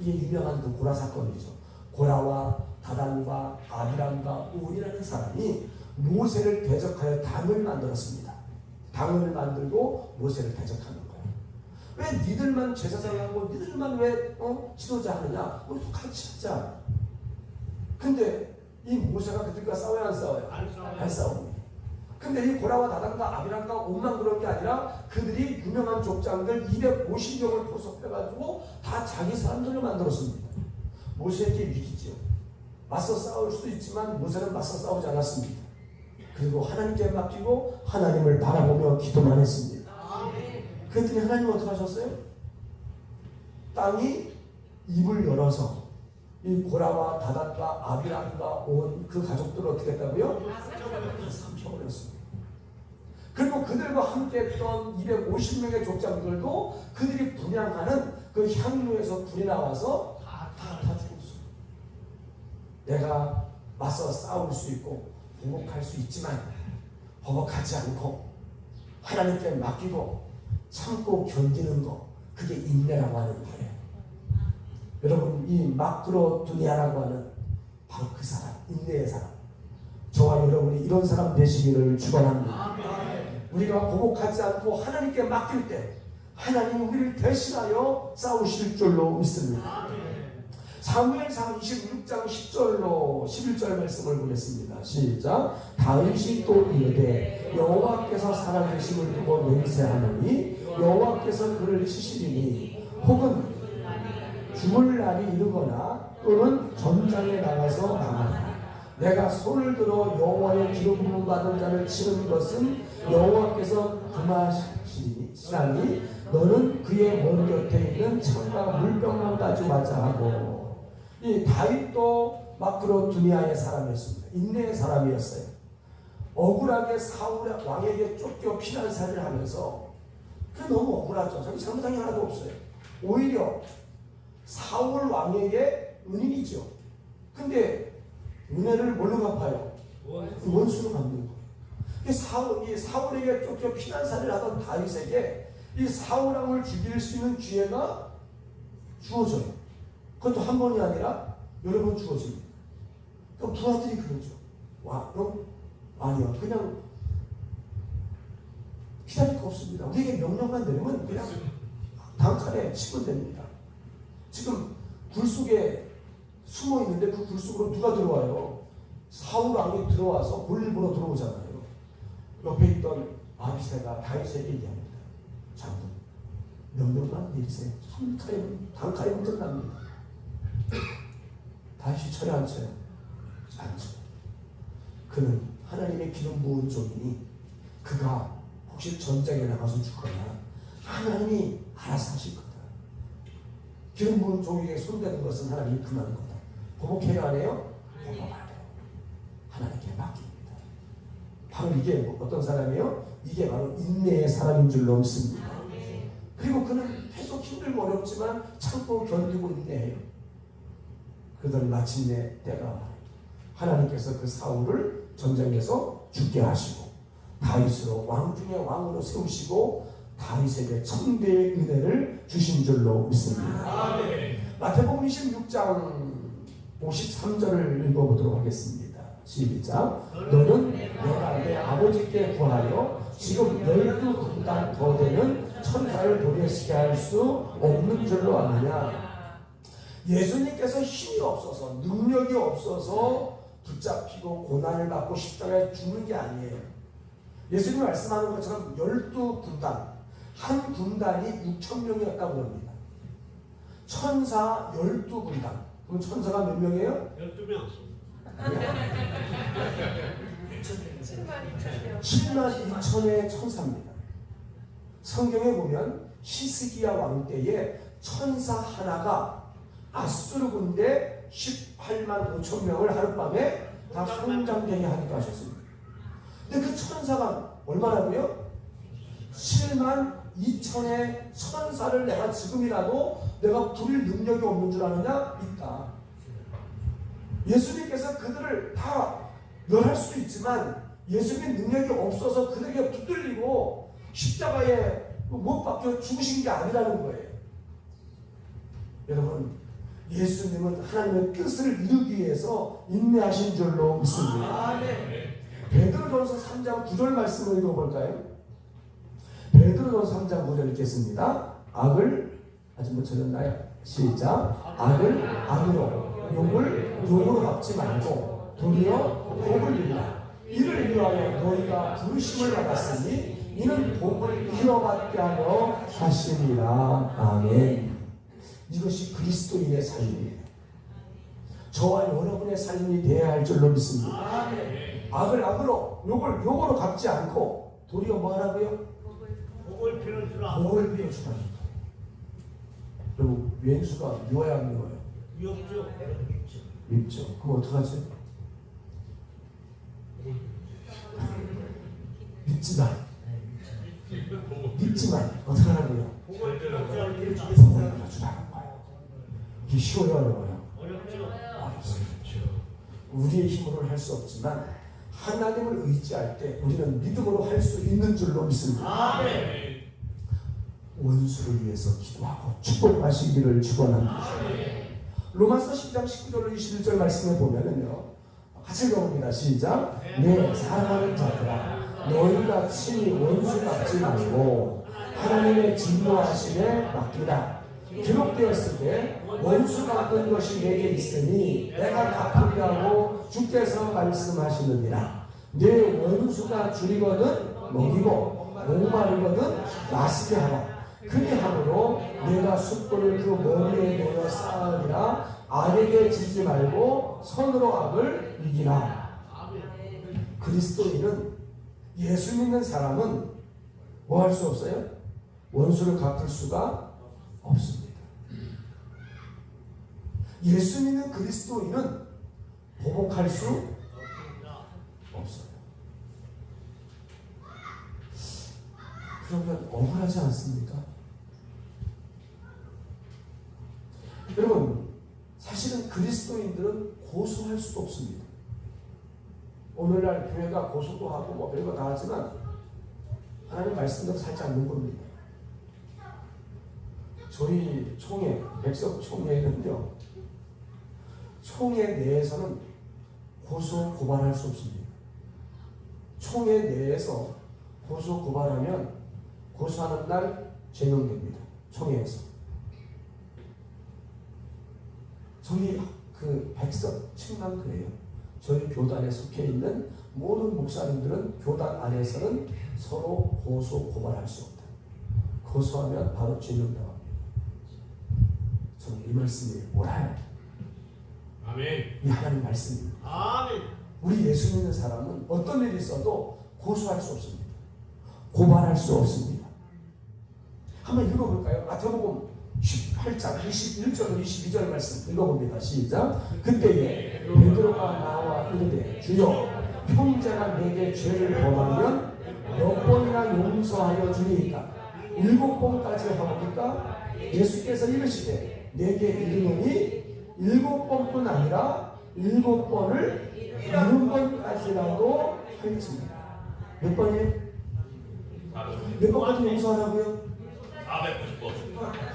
이게 유명한 그 고라 사건이죠. 고라와 다단과 아비람과 온이라는 사람이 모세를 대적하여 당을 만들었습니다. 당을 만들고 모세를 대적하는 거예요. 왜 니들만 제사장하고 니들만 왜 지도자 하느냐? 우리도 같이 하자. 근데 이 모세가 그들과 싸워야 안 싸워요? 안 싸웁니다. 근데 이 고라와 다단과 아비람과 온만 그런 게 아니라 그들이 유명한 족장들 250명을 포섭해가지고 다 자기 사람들을 만들었습니다. 모세에게 위기죠. 맞서 싸울 수도 있지만 모세는 맞서 싸우지 않았습니다. 그리고 하나님께 맡기고 하나님을 바라보며 기도만 했습니다. 그랬더니 하나님 어떻게 하셨어요? 땅이 입을 열어서 이 고라와 다단과 아비람과 온 그 가족들을 어떻게 했다고요? 삼켜버렸습니다. 그리고 그들과 함께 했던 250명의 족장들도 그들이 분향하는 그 향로에서 불이 나와서 다 죽었어요. 내가 맞서 싸울 수 있고 보복할 수 있지만 보복하지 않고 하나님께 맡기고 참고 견디는 거, 그게 인내라고 하는 거예요. 여러분, 이 마크로두니아라고 하는 바로 그 사람, 인내의 사람. 저와 여러분이 이런 사람 되시기를 축원합니다. 우리가 보복하지 않고 하나님께 맡길 때 하나님이 우리를 대신하여 싸우실 줄로 믿습니다. 사무엘상 26장 10절로 11절 말씀을 보겠습니다. 시작. 다윗이 또 이르되 여호와께서 살아계심을 두고 맹세하노니 여호와께서 그를 치시리니 혹은 죽을 날이 이르거나 또는 전장에 나가서 망하리라. 내가 손을 들어 여호와의 기름 부음 받은 자를 치는 것은 여호와께서 금하시니 너는 그의 머리 곁에 있는 창과 물병만 가져가자 하고. 이 다윗도 마크로두니아의 사람이었습니다. 인내의 사람이었어요. 억울하게 사울 왕에게 쫓겨 피난살이를 하면서 그게 너무 억울하죠. 자기 잘못한 게 하나도 없어요. 오히려 사울 왕에게 은인이죠. 근데 은혜를 뭘로 갚아요? 원수로 갚는 거예요. 이 사울에게 쫓겨 피난살이를 하던 다윗에게 이 사울 왕을 죽일 수 있는 기회가 주어져요. 그것도 한 번이 아니라 여러 번 주어집니다. 그럼 부하들이 그러죠. 와, 그럼 아니야. 그냥 기다릴 거 없습니다. 우리에게 명령만 내리면 그냥 단칼에 치면 됩니다. 지금 굴 속에 숨어 있는데 그 굴 속으로 누가 들어와요? 사울 왕이 들어와서 볼일 보러 들어오잖아요. 옆에 있던 아비새가 다윗에게 얘기합니다. 장군, 명령만 내리세요. 단칼에 끝납니다. 다윗이 철회 안 쳐요? 안 쳐요. 그는 하나님의 기름 부은 종이니 그가 혹시 전쟁에 나가서 죽거나 하나님이 알아서 하실 거다. 기름 부은 종에게 손대는 것은 하나님이 금하는 거다. 보복해야 안 해요? 보복 안 해요. 하나님께 맡깁니다. 바로 이게 어떤 사람이에요? 이게 바로 인내의 사람인 줄로 믿습니다. 그리고 그는 계속 힘들고 어렵지만 참고 견디고 인내해요. 그러더니 마침내 때가 와요. 하나님께서 그 사울을 전쟁에서 죽게 하시고 다윗으로 왕 중에 왕으로 세우시고 다윗에게 천대의 은혜를 주신 줄로 믿습니다. 마태복음 26장 53절을 읽어보도록 하겠습니다. 시작. 너는 내가 내 아버지께 구하여 지금 12군단 더 되는 천사를 보내시게 할 수 없는 줄로 아느냐. 예수님께서 힘이 없어서 능력이 없어서 붙잡히고 고난을 받고 십자가에 죽는 게 아니에요. 예수님이 말씀하는 것처럼 12군단, 한 군단이 6,000명이었다고 합니다. 천사 12군단. 그럼 천사가 몇 명이에요? 12명. 72,000의 천사입니다. 성경에 보면 히스기야 왕 때에 천사 하나가 아수르 군대 18만 5천 명을 하룻밤에 다 성장되게 하기도 하셨습니다. 근데 그 천사가 얼마라고요? 7만 2천의 천사를 내가 지금이라도 내가 부릴 능력이 없는 줄 아느냐? 있다. 예수님께서 그들을 다 멸할 수도 있지만 예수님 능력이 없어서 그들에게 붙들리고 십자가에 못 박혀 죽으신 게 아니라는 거예요. 여러분, 예수님은 하나님의 뜻을 이루기 위해서 인내하신 줄로 믿습니다. 베드로전서 3장 9절 말씀을 읽어볼까요? 베드로전서 3장 9절 읽겠습니다. 악을 아직 못 찾았나요? 시작. 악을 악으로, 욕을 욕으로 갚지 말고 도리어 복을 빌라. 이를 위하여 너희가 부르심을 받았으니 이는 복을 이어받게 하려 하심이라. 아멘. 이것이 그리스도인의 삶입니다. 저와 여러분의 삶이 되어야 할 줄로 믿습니다. 악을 악으로, 욕을 욕으로 갚지 않고 도리어 뭐 하라고요? 복을 빌어주라. 복을 빌어주라. 여러분, 왼수가 미워야 안 미워요? 미op죠. 밉죠. 그럼 어떡하지? 밉지만 어떡하라고요? 복을 빌어주라. 복을 빌어주라는 거예요. 이게 쉬워요, 어려워요? 어렵죠. 어렵습니다. 우리의 힘으로는 할 수 없지만 하나님을 의지할 때 우리는 믿음으로 할 수 있는 줄로 믿습니다. 원수를 위해서 기도하고 축복하시기를 축원합니다. 로마서 10장 19절로 21절 말씀을 보면은요, 같이 읽어봅니다. 시작. 네, 사랑하는 자들아, 너희가 친히 원수 갚지 말고 하나님의 진노하심에 맡기라. 기록되었을 때 원수 갚은 것이 내게 있으니 내가 갚으리라고 주께서 말씀하시느니라. 내 원수가 줄이거든 먹이고 목마르거든 마시게 하라. 그리함으로 내가 숯불을 그 머리에 놓여 쌓으리라. 악에게 지지 말고 선으로 악을 이기라. 그리스도인은, 예수 믿는 사람은 뭐 할 수 없어요? 원수를 갚을 수가 없습니다. 예수 믿는 그리스도인은 보복할 수 없어요. 그러면 억울하지 않습니까? 여러분, 사실은 그리스도인들은 고소할 수도 없습니다. 오늘날 교회가 고소도 하고 뭐 별거 다 하지만 하나님 말씀대로 살지 않는 겁니다. 저희 총회, 백석 총회는요, 총회 내에서는 고소 고발할 수 없습니다. 총회 내에서 고소 고발하면 고소하는 날 제명됩니다. 총회에서. 저희 그 백석 측만 그래요. 저희 교단에 속해 있는 모든 목사님들은 교단 안에서는 서로 고소 고발할 수 없다. 고소하면 바로 제명당합니다. 저는 이 말씀이 옳아요. 아멘. 이 하나님 말씀입니다. 아멘. 우리 예수 믿는 사람은 어떤 일이 있어도 고소할 수 없습니다. 고발할 수 없습니다. 한번 읽어볼까요? 마태복음 18장 21절로 22절 말씀 읽어봅니다. 시작. 그때에 베드로가 나와 이르되 주여, 형제가 내게 죄를 범하면 몇 번이나 용서하여 주리이까? 7번까지 하옵니까? 예수께서 이르시되 내게 이르노니 7번뿐 아니라 7번을 70번까지라도 할지니라. 몇 번이에요? 몇 번까지 용서하라고요? 490번.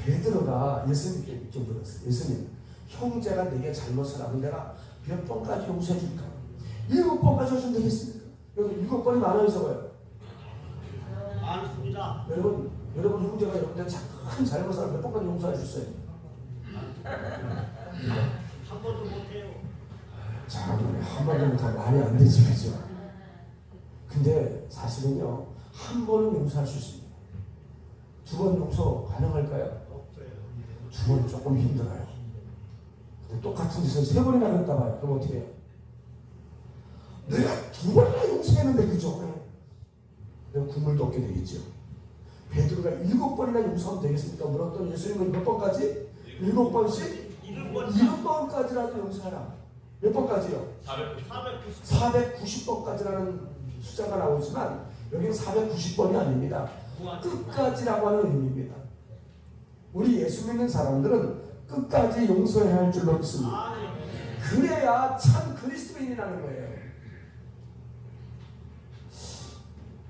베드로가 예수님께 이렇게 물었어요. 예수님, 형제가 내게 잘못을 하면 내가 몇 번까지 용서해 줄까? 7번까지 하시면 되겠습니까? 여러분, 7번이 많아요, 적어요? 많습니다. 여러분 형제가 여러분한테 큰 잘못을 하면 몇 번까지 용서해 주세요? 한 번도 못해요. 자, 한 번도 못하면 말이 안 되지, 그죠? 근데 사실은요, 한 번은 용서할 수 있습니다. 2번 용서 가능할까요? 없어요. 2번은 조금 힘들어요. 근데 똑같은 짓을 3번이나 했다 봐요. 그럼 어떻게 해요? 내가 2번이나 용서했는데, 그죠? 내가 국물도 얻게 되겠죠. 베드로가 7번이나 용서하면 되겠습니까? 물었더니 예수님은 몇 번까지? 7번씩? 7번까지라도 용서하라. 몇 번까지요? 490번까지라는 숫자가 나오지만 여기는 490번이 아닙니다. 끝까지라고 하는 의미입니다. 우리 예수 믿는 사람들은 끝까지 용서해야 할 줄로 믿습니다. 그래야 참 그리스도인이라는 거예요.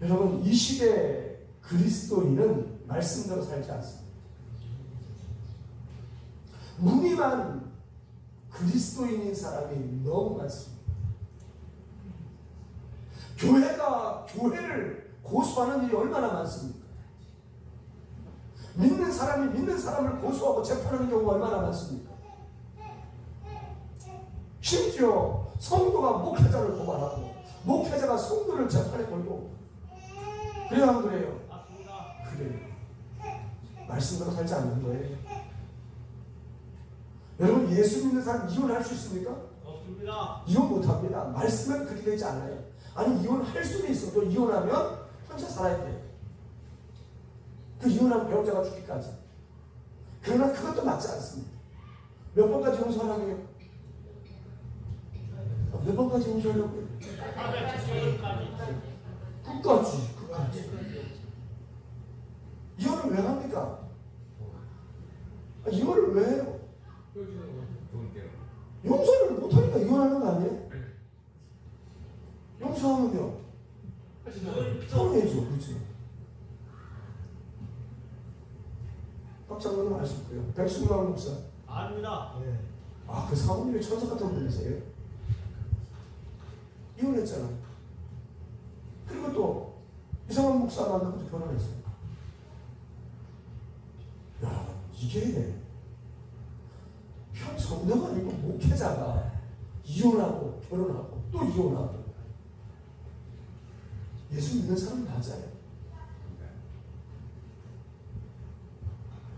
여러분, 이 시대 그리스도인은 말씀대로 살지 않습니다. 무늬만 그리스도인인 사람이 너무 많습니다. 교회가 교회를 고소하는 일이 얼마나 많습니까? 믿는 사람이 믿는 사람을 고소하고 재판하는 경우가 얼마나 많습니까? 심지어 성도가 목회자를 고발하고 목회자가 성도를 재판에 걸고 그래요, 안 그래요? 그래요. 말씀대로 살지 않는 거예요. 여러분, 예수 믿는 사람 이혼할 수 있습니까? 없습니다. 이혼 못합니다. 말씀은 그렇게 되지 않아요. 아니, 이혼할 수는 있어도 이혼하면 혼자 살아야 돼요. 그 이혼한 배우자가 죽기까지. 그러나 그것도 맞지 않습니다. 몇 번까지 용서하라고요? 몇 번까지 용서하려고요? 490번까지. 끝까지. 이혼을 왜 합니까? 이혼을 왜 해요? 용서를 못하니까 이혼하는 거 아니에요? 용서하면요 서운해죠. 그렇지? 박 장로님 아실 거예요. 백승만 목사. 아닙니다. 그 사모님이 천사 같은 분이세요? 이혼했잖아. 그리고 또 이상한 목사 만나고 결혼했어요. 야, 이게 성도가 아니고 목회자가 이혼하고 결혼하고 또 이혼하고. 예수 믿는 사람 맞아요.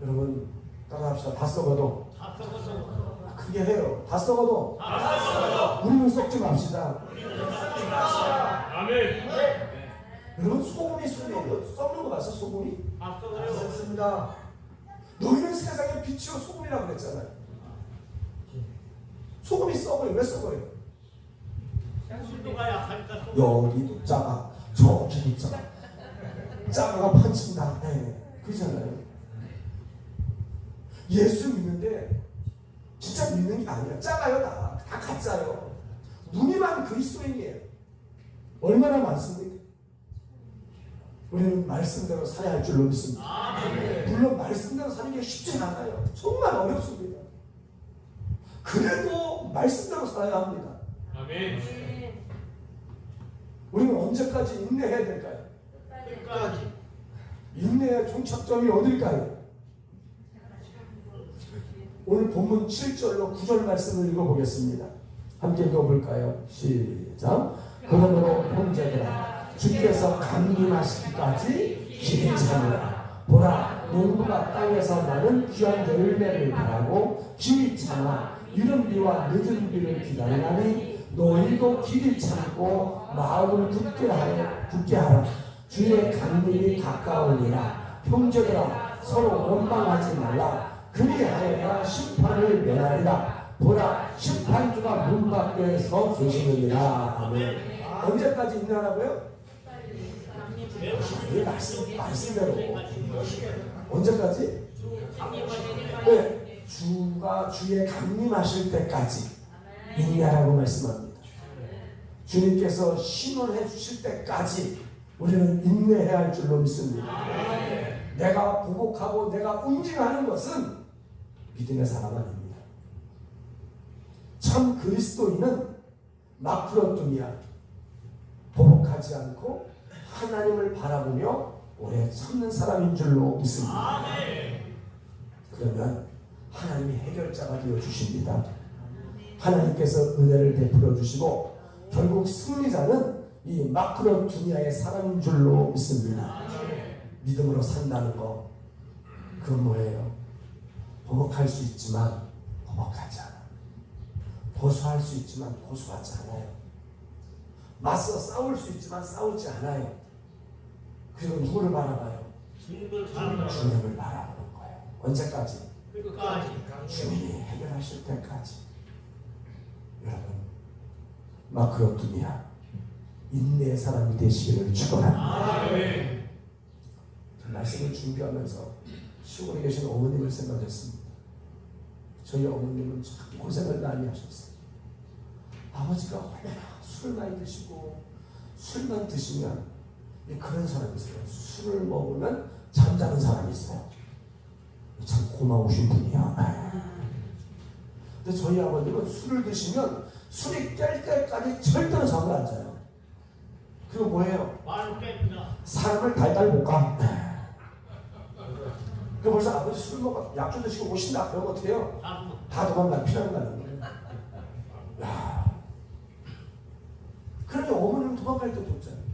여러분, 따라합시다. 다 썩어도 다 썩어서. 크게 해요. 다 썩어도 우리는 썩지 맙시다. 아멘. 여러분, 소금이 썩는 거 봤어? 소금이? 다 썩어요. 썩습니다. 너희는 세상의 빛이요 소금이라고 그랬잖아요. 소금이 썩어요. 왜 썩어요? 순도가 약하니까 썩어요. 여기도 작아, 저기도 작아. 작아가 판친다. 그러잖아요. 예수 믿는데 진짜 믿는 게 아니야. 작아요. 다 가짜요. 무늬만 그리스도인이에요. 얼마나 많습니까? 우리는 말씀대로 살아야 할 줄로 믿습니다. 물론 말씀대로 사는 게 쉽지 않아요. 정말 어렵습니다. 그래도 말씀대로 살아야 합니다. 아멘. 우리는 언제까지 인내해야 될까요? 끝까지. 인내의 종착점이 어딜까요? 오늘 본문 7절로 9절 말씀을 읽어보겠습니다. 함께 읽어볼까요? 시작. 그러므로 형제들아, 주께서 강림하시기까지 기대 참으라. 보라, 농부가 땅에서 나는 귀한 열매를 바라고 길이 참아 이른 비와 늦은 비를 기다리나니 너희도 길이 참고 마음을 굳게 하라. 주의 강림이 가까우니라. 형제들아, 서로 원망하지 말라. 그리하여야 심판을 면하리라. 보라, 심판주가 문 밖에 서 계시느니라. 아멘. 언제까지 인내하라고요? 이 말씀대로. 언제까지? 네, 주가 주의 강림하실 때까지 인내하라고 말씀합니다. 주님께서 신원해 주실 때까지 우리는 인내해야 할 줄로 믿습니다. 내가 보복하고 내가 응징하는 것은 믿음의 사람 아닙니다. 참 그리스도인은 마크로tum이야. 보복하지 않고 하나님을 바라보며 오래 참는 사람인 줄로 믿습니다. 그러면 하나님이 해결자가 되어 주십니다. 하나님께서 은혜를 베풀어 주시고 결국 승리자는 이 마크로투미아의 사람인 줄로 믿습니다. 믿음으로 산다는 거, 그건 뭐예요? 보복할 수 있지만 보복하지 않아. 고소할 수 있지만 고소하지 않아요. 맞서 싸울 수 있지만 싸우지 않아요. 그리고 누구를 바라봐요? 주님을 바라보는 주님을 바라보는 거예요. 언제까지? 끝까지. 주님이 해결하실 때까지. 여러분, 마크로투미아 인내의 사람이 되시기를 축원합니다. 아멘. 말씀을 준비하면서 시골에 계신 어머님을 생각했습니다. 저희 어머님은 참 고생을 많이 하셨어요. 아버지가 얼마나 술을 많이 드시고 술만 드시면 그런 사람이 있어요. 술을 먹으면 잠자는 사람이 있어요. 참 고마우신 분이야. 근데 저희 아버님은 술을 드시면 술이 깰 때까지 절대로 잠을 안 자요. 그리고 뭐예요? 말을 뺍니다. 사람을 달달 볶아. 그 벌써 아버지 술 먹어 약주 드시고 오신다 그러면 어떻게 해요? 다 도망가 피난 가는 거예요. 야, 그러니 어머니는 도망갈 때도 없잖아요.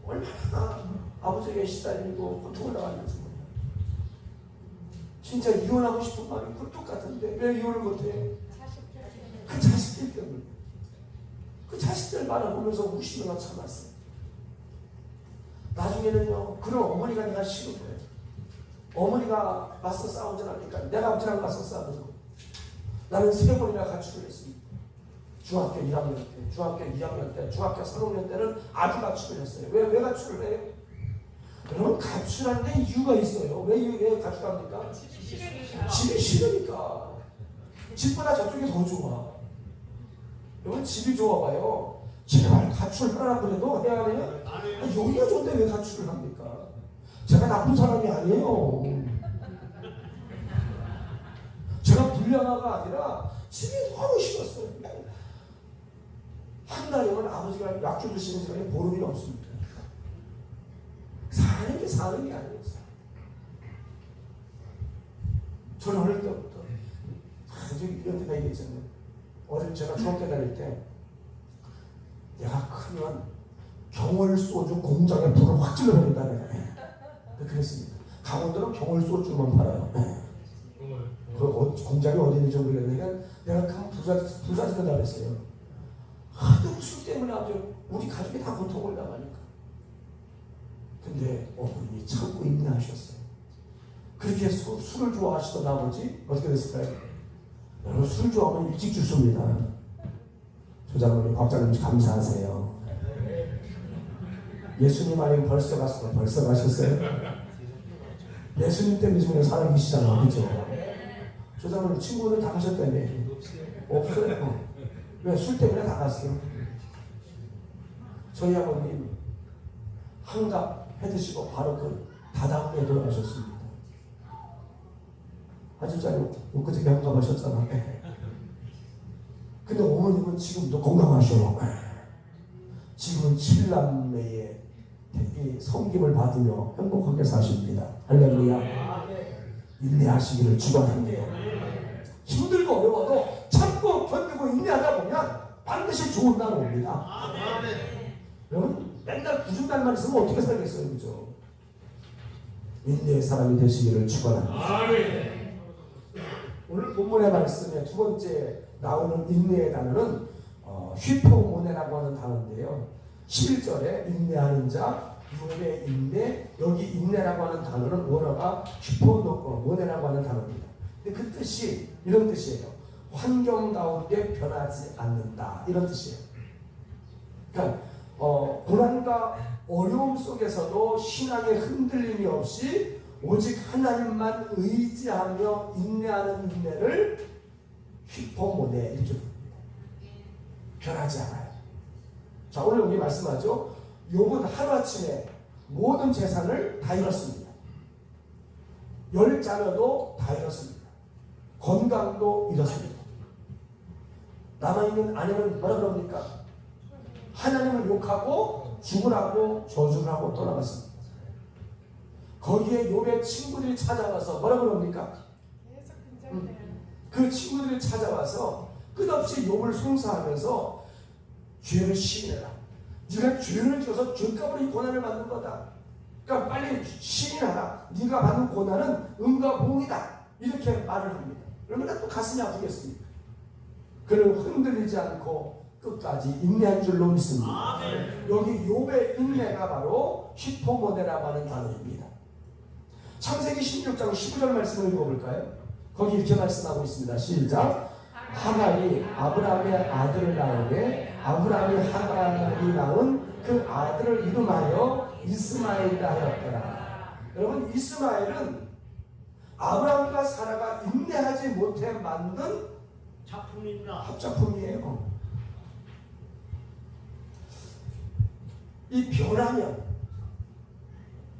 얼마나 아버지에게 시달리고 고통을 당하는지 몰라요. 진짜 이혼하고 싶은 마음이 굴뚝 같은데 왜 이혼을 못해? 그 자식들 때문에. 그 자식들 바라보면서 우시면서 참았어요. 나중에는요, 그런 어머니가 내가 싫은 거예요. 어머니가 맞서 싸우지 않으니까 내가 아버지랑 맞서 싸우고 나는 3번이나 가출을 했습니다. 중학교 1학년 때, 중학교 2학년 때, 중학교 3학년 때는 아주 가출을 했어요. 왜 가출을 해요? 여러분, 가출하는 데 이유가 있어요. 왜 가출합니까? 집이 싫으니까. 집보다 저쪽이 더 좋아. 여러분, 집이 좋아봐요. 제발 가출하라 그래도 해야 해요? 여기가 좋은데 왜 가출을 합니까? 제가 나쁜 사람이 아니에요. 제가 불량아가 아니라 집이 너무 싫었어요. 한 달이면 아버지가 약주 드시는 시간에 보름이 넘습니다. 사는 게 아니었어요. 저는 어릴 때부터 아주 이런 데가 얘기했잖아요. 제가 중학교 다닐 때 내가 크면 경월 소주 공장에 불을 확 질러버린다 내가. 그랬습니다. 강원도는 경월 소주만 팔아요. 그 공장이 어디 있는지 모르겠는데 내가 큰 부사진을 당했어요. 하도 술 때문에 아주 우리 가족이 다 고통을 당하니까. 근데 어머님이 참고 인내하셨어요. 그렇게 술을 좋아하시던 아버지 어떻게 됐을까요? 여러분, 술 좋아하면 일찍 죽습니다. 조장로님, 곽장님 감사하세요. 예수님 아니면 벌써 가셨어요? 예수님 때문에 지금 살아계시잖아, 그죠? 조장로님 친구들 다 가셨다며? 없어요? 왜? 술 때문에 다 갔어요. 저희 아버님 한갑 해드시고 바로 그 다다음에 돌아가셨습니다. 아집사님 엊그저께 한갑 하셨잖아. 근데 어머님은 지금도 건강하셔요. 지금은 7남매의 섬김을 받으며 행복하게 사십니다. 할렐루야. 인내하시기를 축원합니다. 힘들고 어려워도 참고 견디고 인내하다 보면 반드시 좋은 날 옵니다. 여러분, 맨날 부족한만 있으면 어떻게 살겠어요, 그죠? 인내의 사람이 되시기를 축원합니다. 오늘 본문의 말씀에 두 번째 나오는 인내의 단어는 휘포모네라고 하는 단어인데요. 11절에 인내하는 자, 6의 인내, 여기 인내라고 하는 단어는 원어가 휘포모네라고 하는 단어입니다. 근데 그 뜻이 이런 뜻이에요. 환경 가운데 변하지 않는다, 이런 뜻이에요. 그러니까 고난과 어려움 속에서도 신앙의 흔들림이 없이 오직 하나님만 의지하며 인내하는 인내를 휘포모네 이렇게 부릅니다. 변하지 않아요. 자, 오늘 여기 말씀하죠. 욥은 하루아침에 모든 재산을 다 잃었습니다. 10자녀도 다 잃었습니다. 건강도 잃었습니다. 남아있는 아내는 뭐라 그럽니까? 하나님을 욕하고 죽으라고 저주를 하고 떠나갔습니다. 거기에 욥의 친구들이 찾아와서 뭐라 그럽니까? 그 친구들이 찾아와서 끝없이 욥을 송사하면서 죄를 시인해라. 네가 죄를 지어서 죄값으로 고난을 받는 거다. 그러니까 빨리 시인하라. 네가 받는 고난은 은과 봉이다. 이렇게 말을 합니다. 얼마나 또 가슴이 아프겠습니까? 그는 흔들리지 않고 끝까지 인내한 줄로 믿습니다. 여기 욥의 인내가 바로 휘포모네라고 하는 단어입니다. 창세기 16장 15절 말씀을 읽어볼까요? 거기 이렇게 말씀하고 있습니다. 시작. 하갈이 아브라함의 아들을 낳으며 아브라함이 하갈이 낳은 그 아들을 이름하여 이스마엘이라 하였더라. 여러분, 이스마엘은 아브라함과 사라가 인내하지 못해 만든 작품입니다. 합작품이에요. 이 변하면,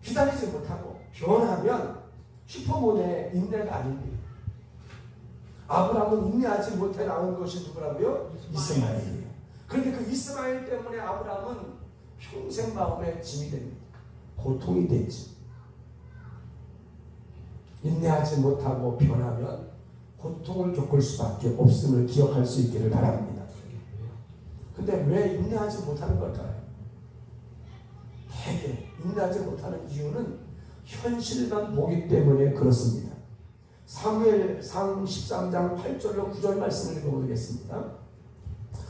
기다리지 못하고 변하면 슈퍼몬의 인내가 아닙니다. 아브라함은 인내하지 못해 나온 것이 누구라고요? 이스마엘이에요. 그런데 그 이스마엘 때문에 아브라함은 평생 마음에 짐이 됩니다. 고통이 됐지. 인내하지 못하고 변하면 고통을 겪을 수밖에 없음을 기억할 수 있기를 바랍니다. 근데 왜 인내하지 못하는 걸까요? 대개 인내하지 못하는 이유는 현실만 보기 때문에 그렇습니다. 사무엘상 13장 8절로 9절 말씀을 읽어보겠습니다.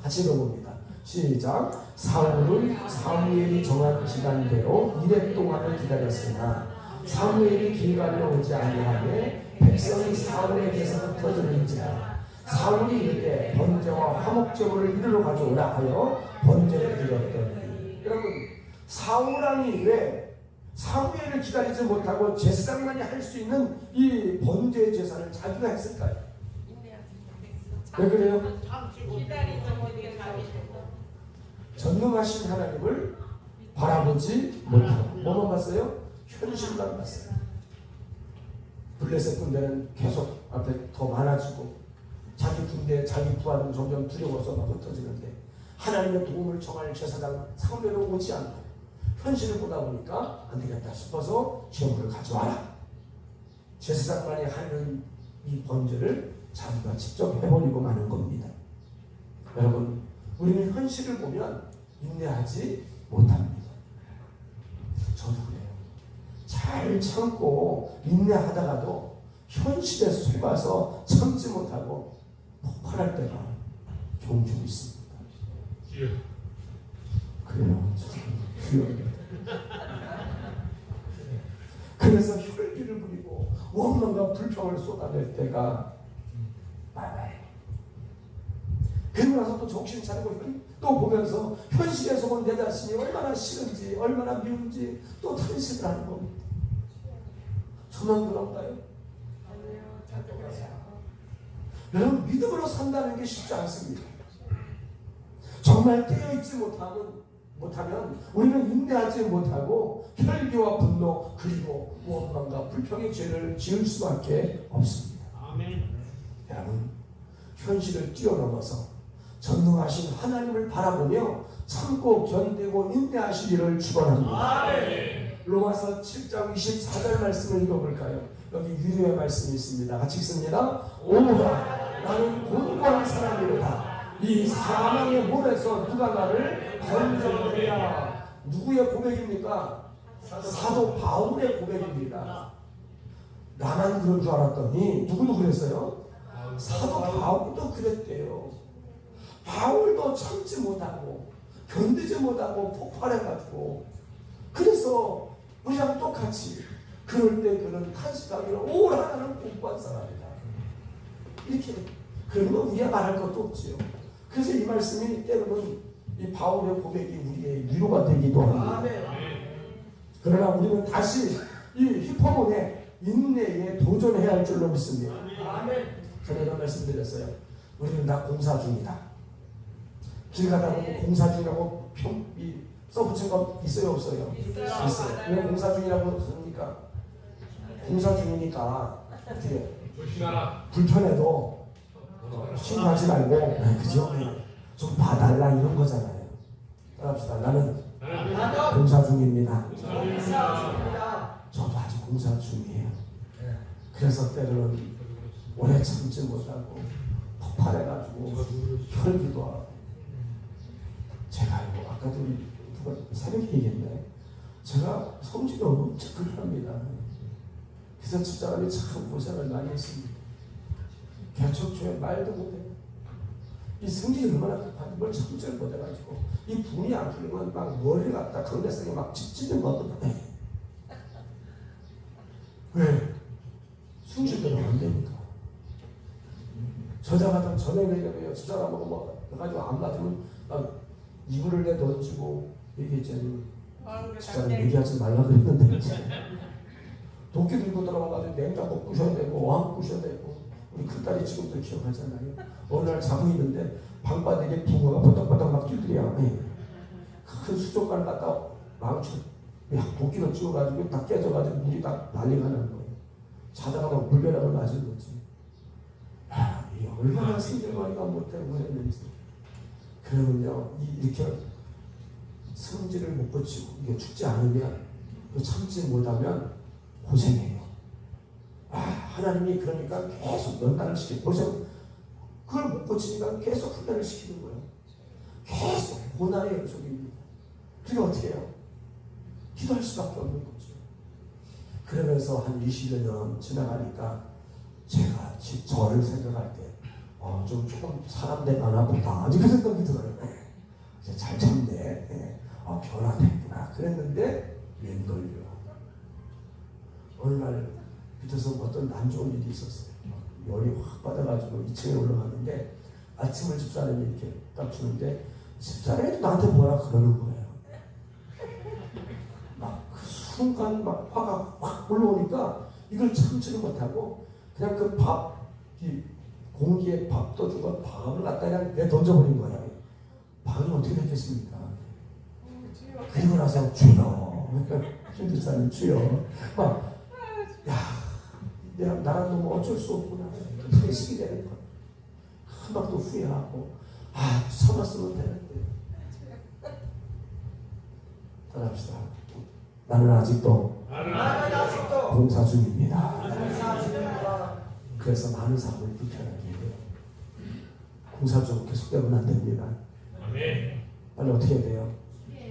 같이 읽어봅니다. 시작. 사울은 사무엘이 정한 기간대로 이래 동안을 기다렸으나 사무엘이 길갈로 오지 아니하매 백성이 사울에게서부터 들은지라. 사울이 이르되 번제와 화목제물을 이리로 가져오라 하여 번제를 드렸더니. 여러분, 사울왕이 왜 사무엘을 기다리지 못하고 제사장만이 할 수 있는 이 번제 제사를 자기가 했을까요? 왜 그래요? 기다리지 못해 전능하신 하나님을 바라보지 못하고 뭐만 봤어요? 현실만 봤어요. 블레셋 군대는 계속 앞에 더 많아지고 자기 군대, 자기 부하는 점점 두려워서 막 흩어지는데 하나님의 도움을 청할 제사장 사무엘은 오지 않고 현실을 보다 보니까 안 되겠다 싶어서 제물을 가져와라. 제사장만이 하는 이 번제를 자기가 직접 해버리고 마는 겁니다. 여러분, 우리는 현실을 보면 인내하지 못합니다. 저도 그래요. 잘 참고 인내하다가도 현실에 속아서 참지 못하고 폭발할 때가 종종 있습니다. 그래요. 그래서 혈기를 부리고 원망과 불평을 쏟아낼 때가 많아요. 그러고 나서 또 정신 차리고 또 보면서 현실에서 본 내 자신이 얼마나 싫은지 얼마나 미운지 또 탄식을 하는 겁니다. 저만 그런가요? 여러분, 믿음으로 산다는 게 쉽지 않습니다. 정말 깨어있지 못하면 우리는 인내하지 못하고 혈기와 분노 그리고 원망과 불평의 죄를 지을 수밖에 없습니다. 아멘. 여러분, 현실을 뛰어넘어서 전능하신 하나님을 바라보며 참고 견디고 인내하시기를 축원합니다. 아멘. 로마서 7장 24절 말씀을 읽어볼까요? 여기 위로의 말씀이 있습니다. 같이 읽습니다. 오라, 나는 공고한 사람이로다. 이 사망의 몸에서 누가 나를 건져내랴. 누구의 고백입니까? 사도 바울의 고백입니다. 나만 그런 줄 알았더니 누구도 그랬어요? 사도 바울도 그랬대요. 바울도 참지 못하고 견디지 못하고 폭발해가지고, 그래서 우리랑 똑같이 그럴 때 그는 탄식하기를 오라, 나는 공고한 사람이다. 이렇게 그러면 우리가 말할 것도 없지요. 그래서 이 말씀이 때로는 이 바울의 고백이 우리의 위로가 되기도 합니다. 그러나 우리는 다시 이 히포몬의 인내에 도전해야 할 줄로 믿습니다. 전에 이런 말씀드렸어요. 우리는 다 공사 중이다. 길 가다 보면 공사 중이라고 써붙인 거 있어요, 없어요? 있어요. 왜 공사 중이라고 씁니까? 공사 중이니까 어떻게 불편해도 신고하지 말고, 그죠? 좀 봐달라 이런 거잖아요. 따라합시다. 나는 공사 중입니다. 저도 아직 공사 중이에요. 그래서 때로는 오래 참지 못하고 폭발해가지고 혈기도 하고. 제가 이거 아까도 누가 새벽에 얘기했나요? 제가 성질이 엄청 급합니다. 그래서 집사람이 참 고생을 많이 했습니다. 개척초에 말도 못해요. 이 성질이 얼마나 급한지 뭘 참지를 못해가지고 이 분이 안 풀리면 막 머리를 갖다 강대상에 막 찢는 거거든요. 왜? 충실대로 안 되니까. 저장하다 저녁에 집사람하고 뭐 해가지고 안 맞으면 막 이불을 내 던지고 얘기했잖아요. 집사람 얘기하지 말라 그랬는데 도끼 들고 들어가가지고 냉장고 부셔야 되고 왕 부셔야 되고 우리 큰딸이 지금도 기억하잖아요. 어느 날 자고 있는데 방바닥에 붕어가 버덕버덕 막 뛰더래요. 큰 수족관을 갖다 망쳐 도끼로 찍어가지고 다 깨져가지고 물이 다 난리가 나는 거예요. 자다가 막 물벼락을 맞은 거지. 이 얼마나 승질머리가 못해 보냈는지. 그러면요 이렇게 성질을 못 고치고 이게 죽지 않으면 참지 못하면 고생해요. 하나님이 그러니까 계속 연단을 시키고 고생 그걸 못 고치니까 계속 훈련을 시키는 거예요. 계속 고난의 연속입니다. 그게 어떻게 해요? 기도할 수밖에 없는 거죠. 그러면서 한 20여 년 지나가니까 제가 저를 생각할 때 조금 사람 돼가나 보다 아직 그 생각이 들어요. 이제 잘 참네. 변화됐구나. 그랬는데 웬걸요. 어느 날 밑에서 어떤 안 좋은 일이 있었어요. 열이 확 받아가지고 2층에 올라가는데 아침을 집사람이 이렇게 딱 주는데 집사람이 나한테 뭐라 그러는 거예요. 막 그 순간 막 화가 확 올라오니까 이걸 참지를 못하고 그냥 그 이 공기에 밥도 주고 밥을 갖다 그냥 내 던져버린 거야. 방이 어떻게 됐겠습니까? 그리고 나서 주여 신주사님 주여 내가 나랑 너무 어쩔 수 없구나. 회식이 되는 거야. 막 또 후회하고 참았으면 되는데. 따라합시다. 나는 아직도 봉사 중입니다. 그래서 많은 사람을 불편하게 해요. 봉사 중 계속되면 안 됩니다. 아멘. 빨리 어떻게 해야 돼요?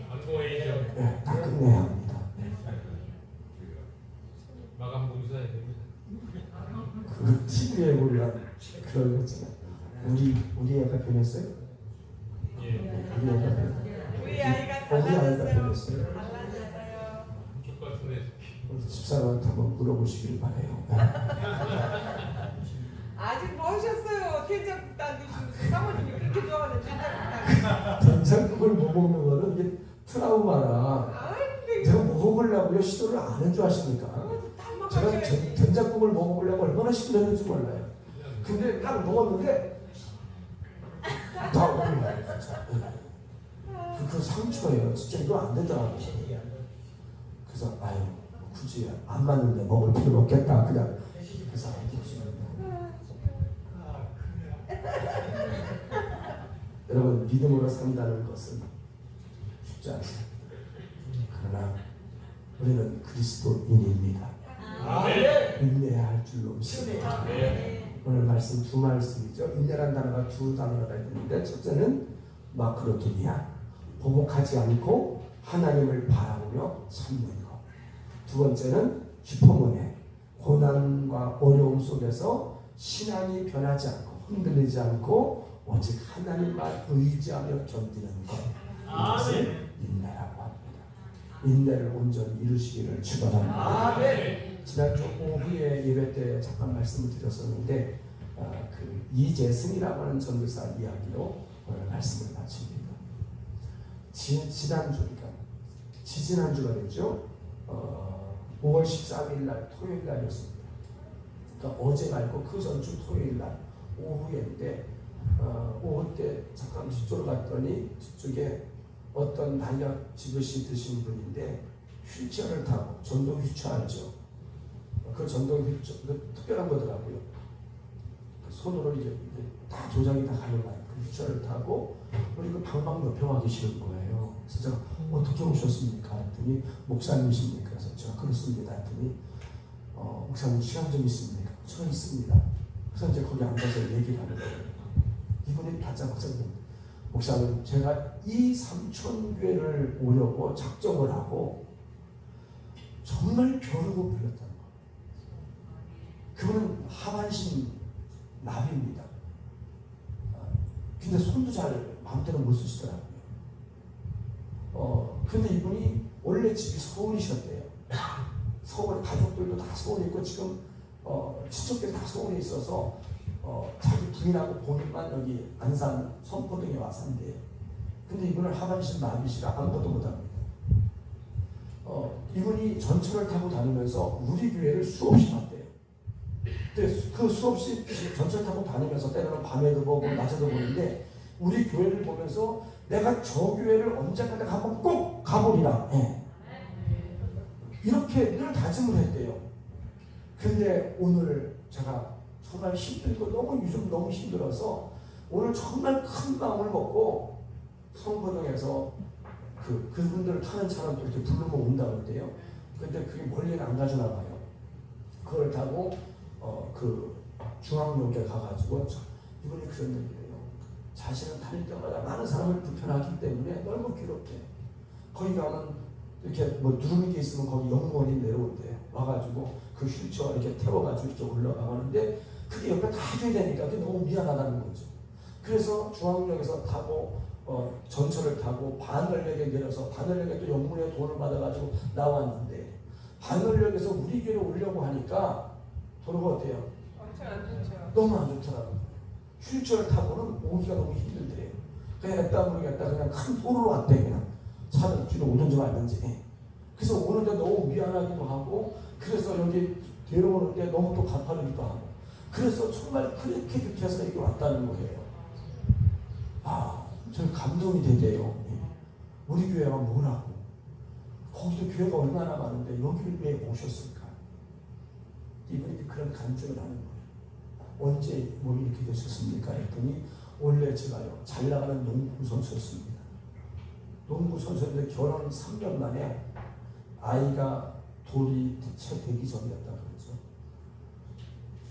방송회의죠. 네, 다 끝내야 합니다. 마감 봉사해야 됩니다. 그 TV에 보면 그런 거 있잖아요. 우리 애가 변했어요? 예. 우리 애가 변했어요. 우리 아이가 우리 아이가 달라졌어요. 변했어요. 달라졌어요. 쪽 같은데. 우리 집사람한테 한번 물어보시길 바래요. 아직 뭐 하셨어요? 된장국도 안 드시면서 사모님이 그렇게 좋아하는 된장국도 된장국을 못 먹는 거는 이게 트라우마라. 아이 제가 먹어보려고요 시도를 안 한 줄 아십니까? 다 제가 먹어줘야지. 된장국을 먹어보려고 얼마나 시도를 했는지 몰라요. 근데 딱 먹었는데 다 올라요 진짜. 그 상처예요. 진짜 이거 안 되더라고요. 그래서 굳이 안 맞는데 먹을 필요 없겠다. 그냥 그 사람 없습니다. 여러분 믿음으로 산다는 것은 쉽지 않습니다. 그러나 우리는 그리스도인입니다. 아멘. 인내해야 할 줄로 믿습니다. 오늘 말씀 두 말씀이죠. 인내라는 단어가 두 단어가 있는데 첫째는 마크로토니아 보복하지 않고 하나님을 바라보며 참는 것. 두 번째는 슈퍼모네 고난과 어려움 속에서 신앙이 변하지 않고 흔들리지 않고 오직 하나님만 의지하며 견디는 것. 이것을 인내라고 합니다. 인내를 온전히 이루시기를 축원합니다. 지난주 오후에 예배 때 잠깐 말씀을 드렸었는데 그 이재승이라고 하는 전도사 이야기로 오늘 말씀을 마칩니다. 지난주가 되죠. 5월 13일 날 토요일 날이었습니다. 그러니까 어제 말고 그 전주 토요일 날 오후인데 오후 때 잠깐 뒤쪽으로 갔더니 뒤쪽에 어떤 나이가 지긋이 드신 분인데 휠체어를 타고 전동 휠체어 알죠? 그 전동 휠체어 특별한 거더라고요. 그 손으로 이제 다 조작이 다 가능한 그 휠체어를 타고 우리 그 방방 옆에 와 계시는 거예요. 그래서 제가 어떻게 오셨습니까? 했더니 목사님이십니까? 그래서 제가 그렇습니다. 했더니 목사님 시간 좀 있습니까? 제가 있습니다. 그래서 이제 거기 앉아서 얘기를 하는 거예요. 이분이 다짜고짜 목사님 제가 이 삼천교회를 오려고 작정을 하고 정말 벼르고 별렸다는 거예요. 그분은 하반신 나비입니다. 근데 손도 잘 마음대로 못 쓰시더라고요. 근데 이분이 원래 집이 서울이셨대요. 서울 가족들도 다 서울에 있고 지금 친척들이 다 서울에 있어서 자기 부인하고 본인만 여기 안산 선포동에 와 산대요. 근데 이분은 하반신 마비시라 아무것도 못합니다. 이분이 전철을 타고 다니면서 우리 교회를 수없이 봤대요. 근데 그 수없이 전철 타고 다니면서 때로는 밤에도 보고 낮에도 보는데 우리 교회를 보면서 내가 저 교회를 언젠가 내가 한번 꼭 가보리라. 이렇게 늘 다짐을 했대요. 근데 오늘 제가 정말 힘들고 요즘 너무 힘들어서 오늘 정말 큰 마음을 먹고 성포동에서 그분들을 타는 차를 또 이렇게 부르면 온다고 그러대요. 근데 그게 멀리는 안 가주나 봐요. 그걸 타고 그 중앙역에 가가지고 이분이 그런 얘기래요. 자신은 다닐 때마다 많은 사람을 불편하기 때문에 너무 괴롭대. 거기 가면 이렇게 뭐 누르는 게 있으면 거기 영무원이 내려온대요. 와가지고 그 휠체어 이렇게 태워가지고 이렇게 올라가는데 그게 옆에 다 해줘야 되니까 그게 너무 미안하다는 거죠. 그래서 중앙역에서 타고 전철을 타고 반월역에 내려서 반월역에 또 영문에 돈을 받아가지고 나왔는데 반월역에서 우리 교회로 오려고 하니까 도로가 어때요? 엄청 안 좋죠. 너무 안 좋더라고요. 휠체어를 타고는 오기가 너무 힘들대요. 그냥 했다 모르겠다 그냥 큰 도로로 왔대. 그냥 차를 뒤로 오든지 말든지. 그래서 오는데 너무 미안하기도 하고 그래서 여기 데려오는데 너무 또 가파르기도 하고 그래서 정말 그렇게 급해서 여기 왔다는 거예요. 저 감동이 되대요. 우리 교회가 뭐라고? 거기도 교회가 얼마나 많은데 여기를 왜 오셨을까? 이분이 그런 간증을 하는 거예요. 언제 몸이 이렇게 되셨습니까? 했더니 원래 제가요 잘 나가는 농구 선수였습니다. 농구 선수인데 결혼 3년 만에 아이가 돌이 채 되기 전이었다 그러죠.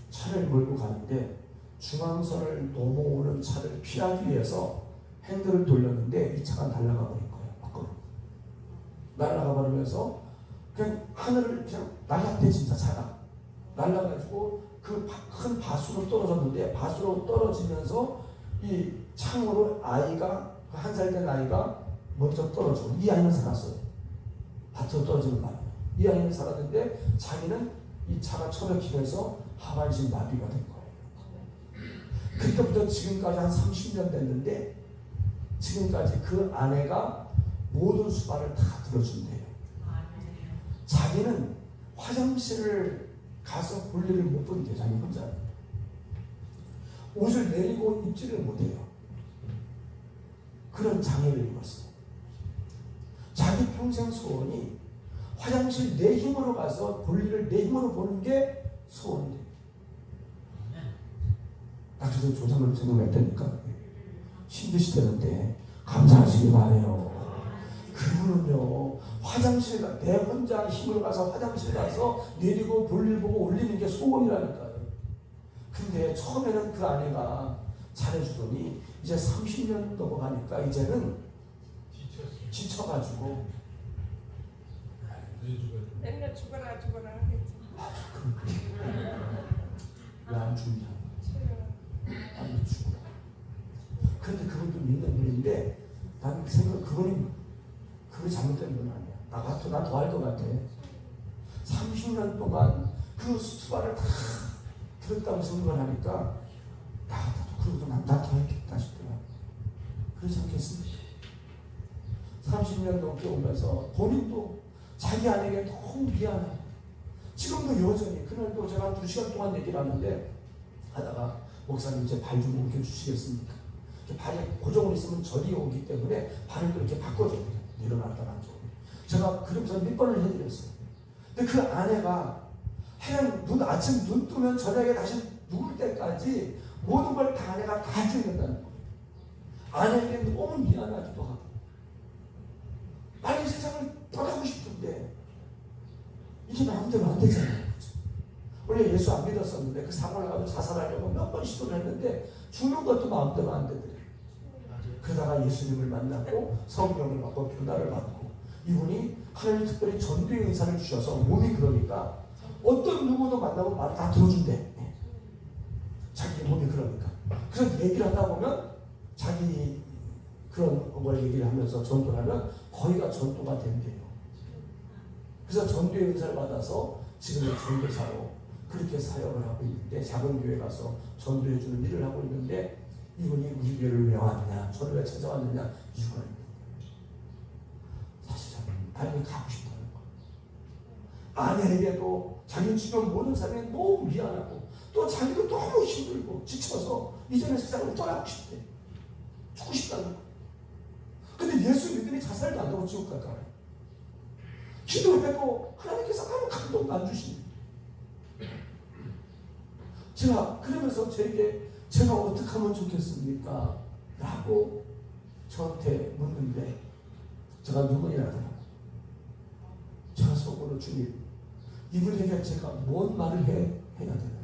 차를 몰고 가는데 중앙선을 넘어오는 차를 피하기 위해서 핸들을 돌렸는데 이 차가 날아가 버린 거예요. 밖으로 날아가 버리면서 그냥 하늘을 그냥 날았대. 진짜 차가 날아가지고 그 큰 밭으로 떨어졌는데 밭으로 떨어지면서 이 창으로 아이가 한 살 된 아이가 먼저 떨어지고 이 아이는 살았어요. 밭으로 떨어지는 바람에 이 아이는 살았는데 자기는 이 차가 처박히면서 하반신 마비가 된 거예요. 그때부터 지금까지 한 30년 됐는데 지금까지 그 아내가 모든 수발을 다 들어준대요. 자기는 화장실을 가서 볼일을 못 본대요. 자기 혼자 옷을 내리고 입지를 못해요. 그런 장애를 입었어요. 자기 평생 소원이 화장실 내 힘으로 가서 볼일을 내 힘으로 보는 게 소원이래요. 그래서 조상을 생각했다니까 힘드시다는데 감사하시기 바래요. 그분은요 화장실 내 혼자 힘으로 가서 화장실 가서 내리고 볼일 보고 올리는 게 소원이라니까요. 근데 처음에는 그 아내가 잘해주더니 이제 30년 넘어가니까 이제는 지쳐가지고 맨날 죽어라 하겠지. 왜 안 죽냐? 안 죽어. 그런데 그분도 믿는 분인데 나는 생각 그분이 잘못된 건 아니야. 나 같아 난 더 할 것 같아. 30년 동안 그 수발을 다 들었다고 생각을 하니까 나 같아도 그러고 난 더 했겠다 싶더라. 그렇지 않겠습니까? 30년 넘게 오면서 본인도 자기 아내에게 너무 미안해. 지금도 여전히 그날도 제가 2시간 동안 얘기를 하는데 하다가 목사님 제 발 좀 옮겨주시겠습니까? 발이 고정으로 있으면 저리 오기 때문에 발을 또 이렇게 바꿔줘야 돼요. 일어났다가 앉아. 제가 그러면서 몇 번을 해드렸어요. 근데 그 아내가 하얀 아침 눈 뜨면 저녁에 다시 누울 때까지 모든 걸 다 아내가 다 해줘야 된다는 거예요. 아내에게 너무 미안하기도 하고 빨리 세상을 떠나고 싶은데 이게 마음대로 안 되잖아요. 원래 예수 안 믿었었는데 그 사고를 가지고 자살하려고 몇 번 시도를 했는데 죽는 것도 마음대로 안 되더래요. 그러다가 예수님을 만났고 성령을 받고 변화를 받고 이분이 하나님 특별히 전도의 은사를 주셔서 몸이 그러니까 어떤 누구도 만나고 말을 다 들어준대. 자기 몸이 그러니까. 그래서 얘기를 하다 보면 자기 그런 걸 얘기를 하면서 전도를 하면 거의가 전도가 된대요. 그래서 전도의 은사를 받아서 지금의 전도사로 그렇게 사역을 하고 있는데 작은 교회 가서 전도해주는 일을 하고 있는데 이분이 우리 교회를 왜 왔냐, 저를 왜 찾아왔느냐 이유가 있는 거예요. 사실 저는 빨리 가고 싶다는 거예요. 아내에게도 자기 주변 모든 사람이 너무 미안하고 또 자기도 너무 힘들고 지쳐서 이전의 세상을 떠나고 싶대. 죽고 싶다는 거예요. 근데 예수 믿으니 자살도 안 하고 지옥 갈까 봐요. 기도해도 하나님께서 아무 감동도 안 주시니. 제가 그러면서 저에게 제가 어떻게 하면 좋겠습니까? 라고 저한테 묻는데 제가 누구냐더라고요. 제가 속으로 주님, 이분에게 제가 뭔 말을 해야 되나요?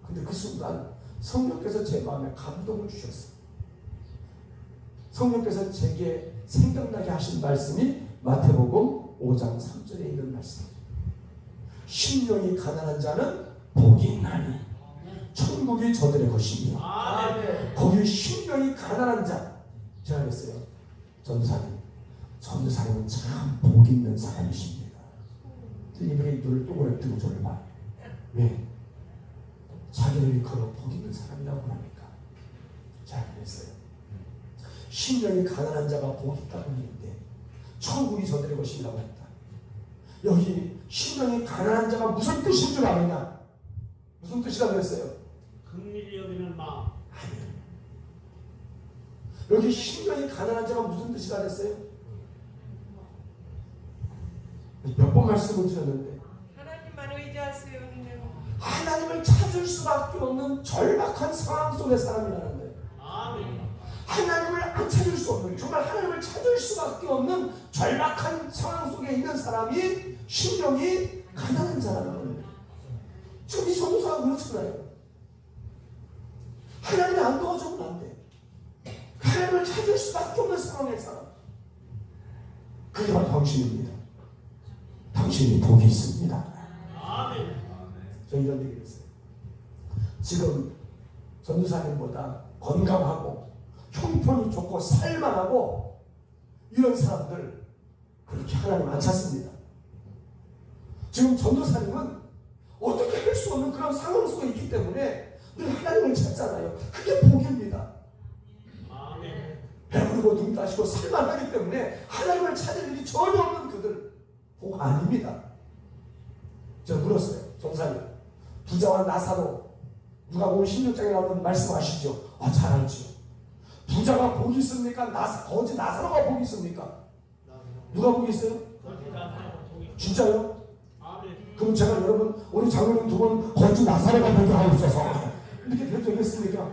근데 그 순간 성령께서 제 마음에 감동을 주셨어요. 성령께서 제게 생각나게 하신 말씀이 마태복음 5장 3절에 있는 말씀입니다. 심령이 가난한 자는 복이 있나니 천국이 저들의 것이며 거기 심령이 가난한 자. 제가 그랬어요. 전도사님은 참 복 있는 사람이십니다. 이분이 눈을 동그랗게 뜨고 저를 봐요. 왜? 자기를 일컬어 복 있는 사람이라고 하니까. 제가 그랬어요. 심령이 가난한 자가 복이 있다고 하는데 천국이 저들의 것이라고 했다. 여기 심령이 가난한 자가 무슨 뜻인 줄 아느냐? 무슨 뜻이라고 했어요? 긍휼히 여기는 마음. 아니요. 여기 심령이 가난한 자가 무슨 뜻이라 했어요? 몇 번 말씀을 드렸는데 하나님만 의지하세요. 하나님을 찾을 수밖에 없는 절박한 상황 속의 사람이라는 거예요. 아멘. 하나님을 안 찾을 수 없는, 정말 하나님을 찾을 수밖에 없는 절박한 상황 속에 있는 사람이 심령이 가난한 자라는 거예요. 지금 이 전도사가 그렇잖아요. 하나님이 안 도와주면 안 돼. 하나님을 찾을 수밖에 없는 상황의 사람. 그게 바로 당신입니다. 당신이 복이 있습니다. 아멘. 저 이런 얘기를 했어요. 지금 전도사님보다 건강하고 형편이 좋고 살만하고 이런 사람들 그렇게 하나님 안 찾습니다. 지금 전도사님은 어떻게 할 수 없는 그런 상황 속에 있기 때문에 늘 하나님을 찾잖아요. 그게 복입니다. 아멘. 배부르고 눈 따시고 살만하기 때문에 하나님을 찾을 일이 전혀 없는 그들 복 아닙니다. 제가 물었어요. 전사님, 부자와 나사로 누가복음 16장에 나오는 말씀 아시죠? 잘 알죠. 부자가 복이 있습니까? 거지 나사로가 복이 있습니까? 누가 복이 있어요? 진짜요? 아멘. 그럼 제가 여러분 우리 장로님 두 분 거지 나사로가 복이 없어서 이렇게 대표했습니까?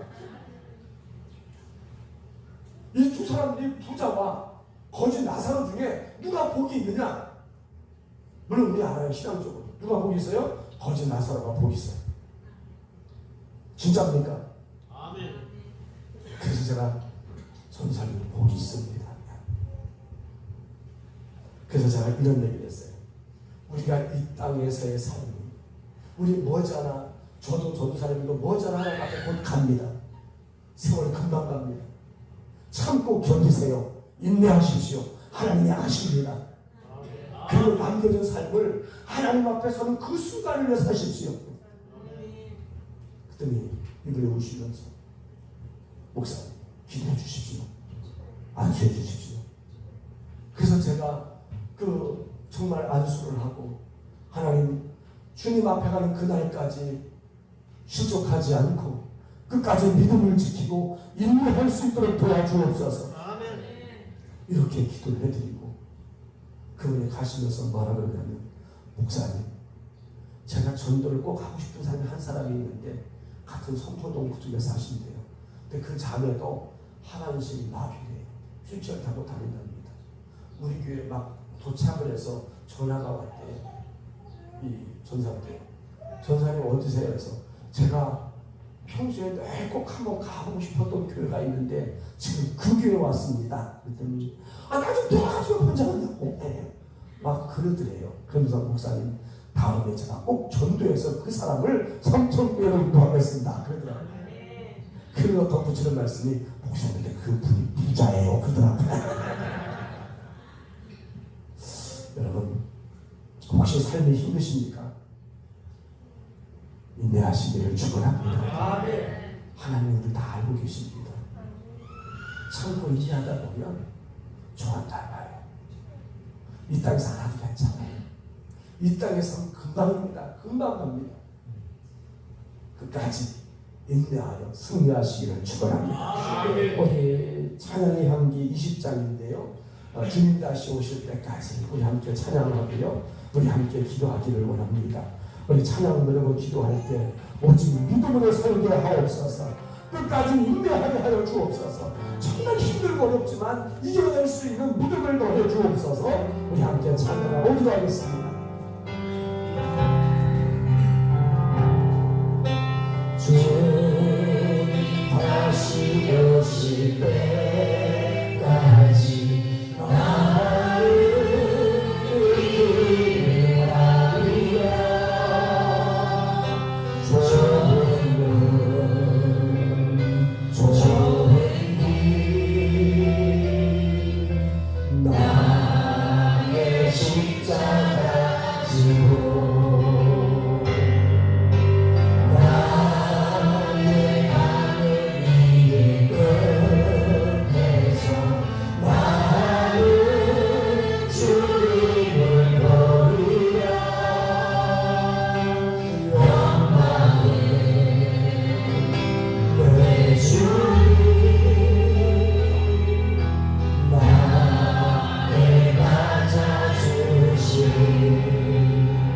이 두 사람들이 부자와 거지 나사로 중에 누가 복이 있느냐? 물론 우리 알아요. 신앙적으로 누가 복이 있어요? 거지 나사로가 복이 있어요. 진짜입니까? 아멘. 그래서 제가 전사님 복이 있습니다. 그래서 제가 이런 얘기를 했어요. 우리가 이 땅에서의 삶이 우리 머지않아, 저도 전도사님도 머지않아 하나님 앞에 곧 갑니다. 세월 금방 갑니다. 참고 견디세요. 인내하십시오. 하나님이 아십니다. 그리고 남겨진 삶을 하나님 앞에 서는 그 순간을 위해 사십시오. 그랬더니 이분이 오시면서 목사님 기도해 주십시오. 안수해 주십시오. 그래서 제가 정말 안수를 하고 하나님 주님 앞에 가는 그날까지 실족하지 않고 끝까지 믿음을 지키고 인내할 수 있도록 도와주옵소서. 아멘. 이렇게 기도를 해드리고 그분이 가시면서 뭐라 그러냐면 목사님 제가 전도를 꼭 하고 싶은 사람이 한 사람이 있는데 같은 성포동 그쪽에 사신대요. 근데 그 자매도 하반신이 마비돼요. 휠체어 타고 다닌답니다. 우리 교회 막 도착을 해서 전화가 왔대요. 이 전사한테 전사님 어디세요? 해서 제가 평소에 늘 꼭 한번 가보고 싶었던 교회가 있는데 지금 그 교회 왔습니다. 그랬더니 나 좀 도와가지고 혼자 왔냐고 막 그러더래요. 그러면서 목사님 다음에 제가 꼭 전도해서 그 사람을 성천교회로 인도하겠습니다. 그러더라고요. 그리고 덧붙이는 말씀이 목사님인데 그 분이 부자예요. 그러더라고요. 여러분 혹시 삶이 힘드십니까? 인내하시기를 축원합니다. 아멘. 하나님 우리 다 알고 계십니다. 참고 일하다 보면 좋았나 봐요. 이 땅에서 안 하도 괜찮아요. 이 땅에서는 금방입니다. 금방 갑니다. 끝까지 인내하여 승리하시기를 축원합니다. 우리 찬양의 향기 20장인데요. 주님 다시 오실 때까지 우리 함께 찬양하고요. 우리 함께 기도하기를 원합니다. 우리 찬양 부르고 기도할 때 오직 믿음으로 살게 하옵소서. 끝까지 인내하게 하여 주옵소서. 정말 힘들고 어렵지만 이겨낼 수 있는 믿음을 더해 주옵소서. 우리 함께 찬양하고 기도하겠습니다. 주님 다시 오실 때까지 나를 기다리라. 좁은 길 나의 십자가 지고 나의 가는 길 끝에서 나를 주님을 버리라. 영광의 내 주님 나를 맞아주시니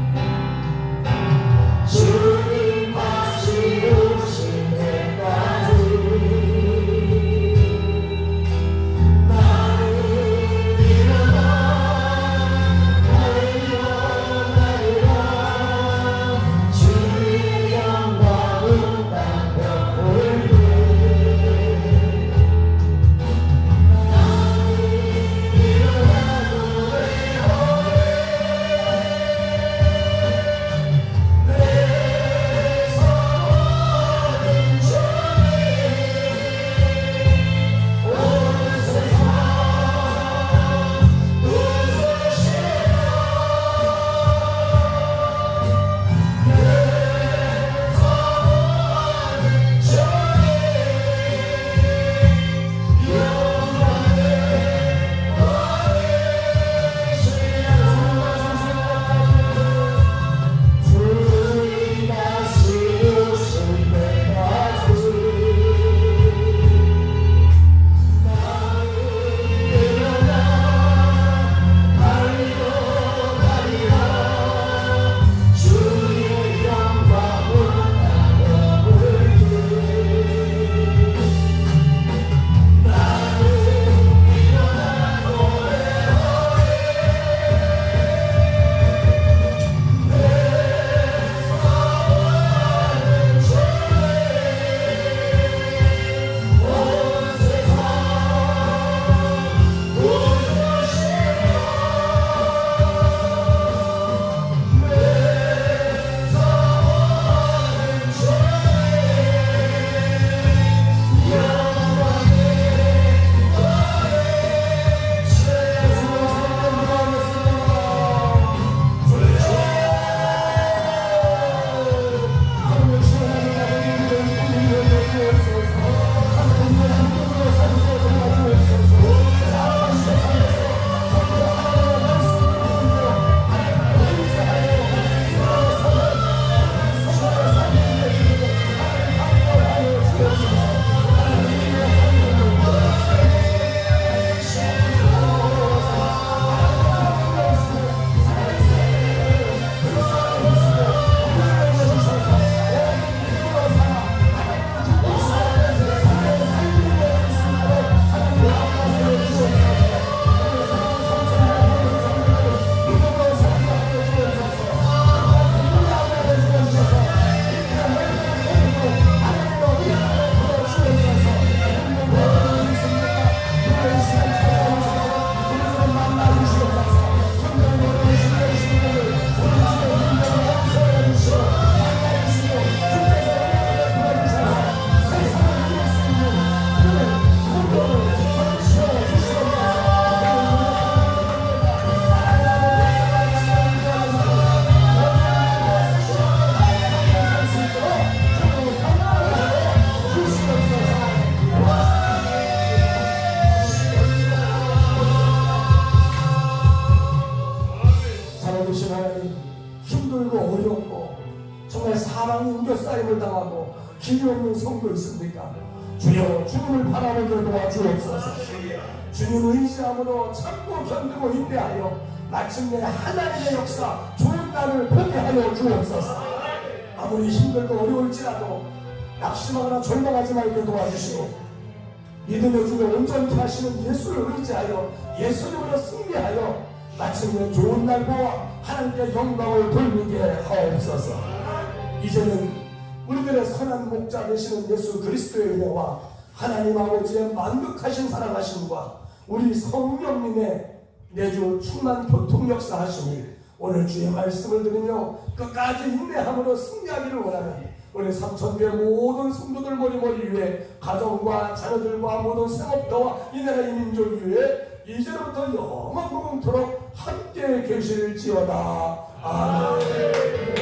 사랑이 우겨싸임을 당하고 길이 없는 성도 있습니까? 주여 주님을 바라보게 도와주옵소서. 주님 의지함으로 참고 견디고 인내하여 마침내 하나님의 역사 좋은 날을 보게 하여 주옵소서. 아무리 힘들고 어려울지라도 낙심하거나 절망하지 말게 도와주시고 믿음의 주에 온전케 하시는 예수를 의지하여 예수님으로 승리하여 마침내 좋은 날 보아 하나님께 영광을 돌리게 하옵소서. 이제는 우리들의 선한 목자 되시는 예수 그리스도의 은혜와 하나님 아버지의 만극하신 사랑하심과 우리 성령님의 내주 충만 교통 역사하시니 오늘 주의 말씀을 들으며 끝까지 인내함으로 승리하기를 원하는 우리 삼천교회 모든 성도들 머리머리 위에 가정과 자녀들과 모든 생업터와 이 나라 이 민족 위에 이제부터 영원토록 함께 계실지어다. 아멘.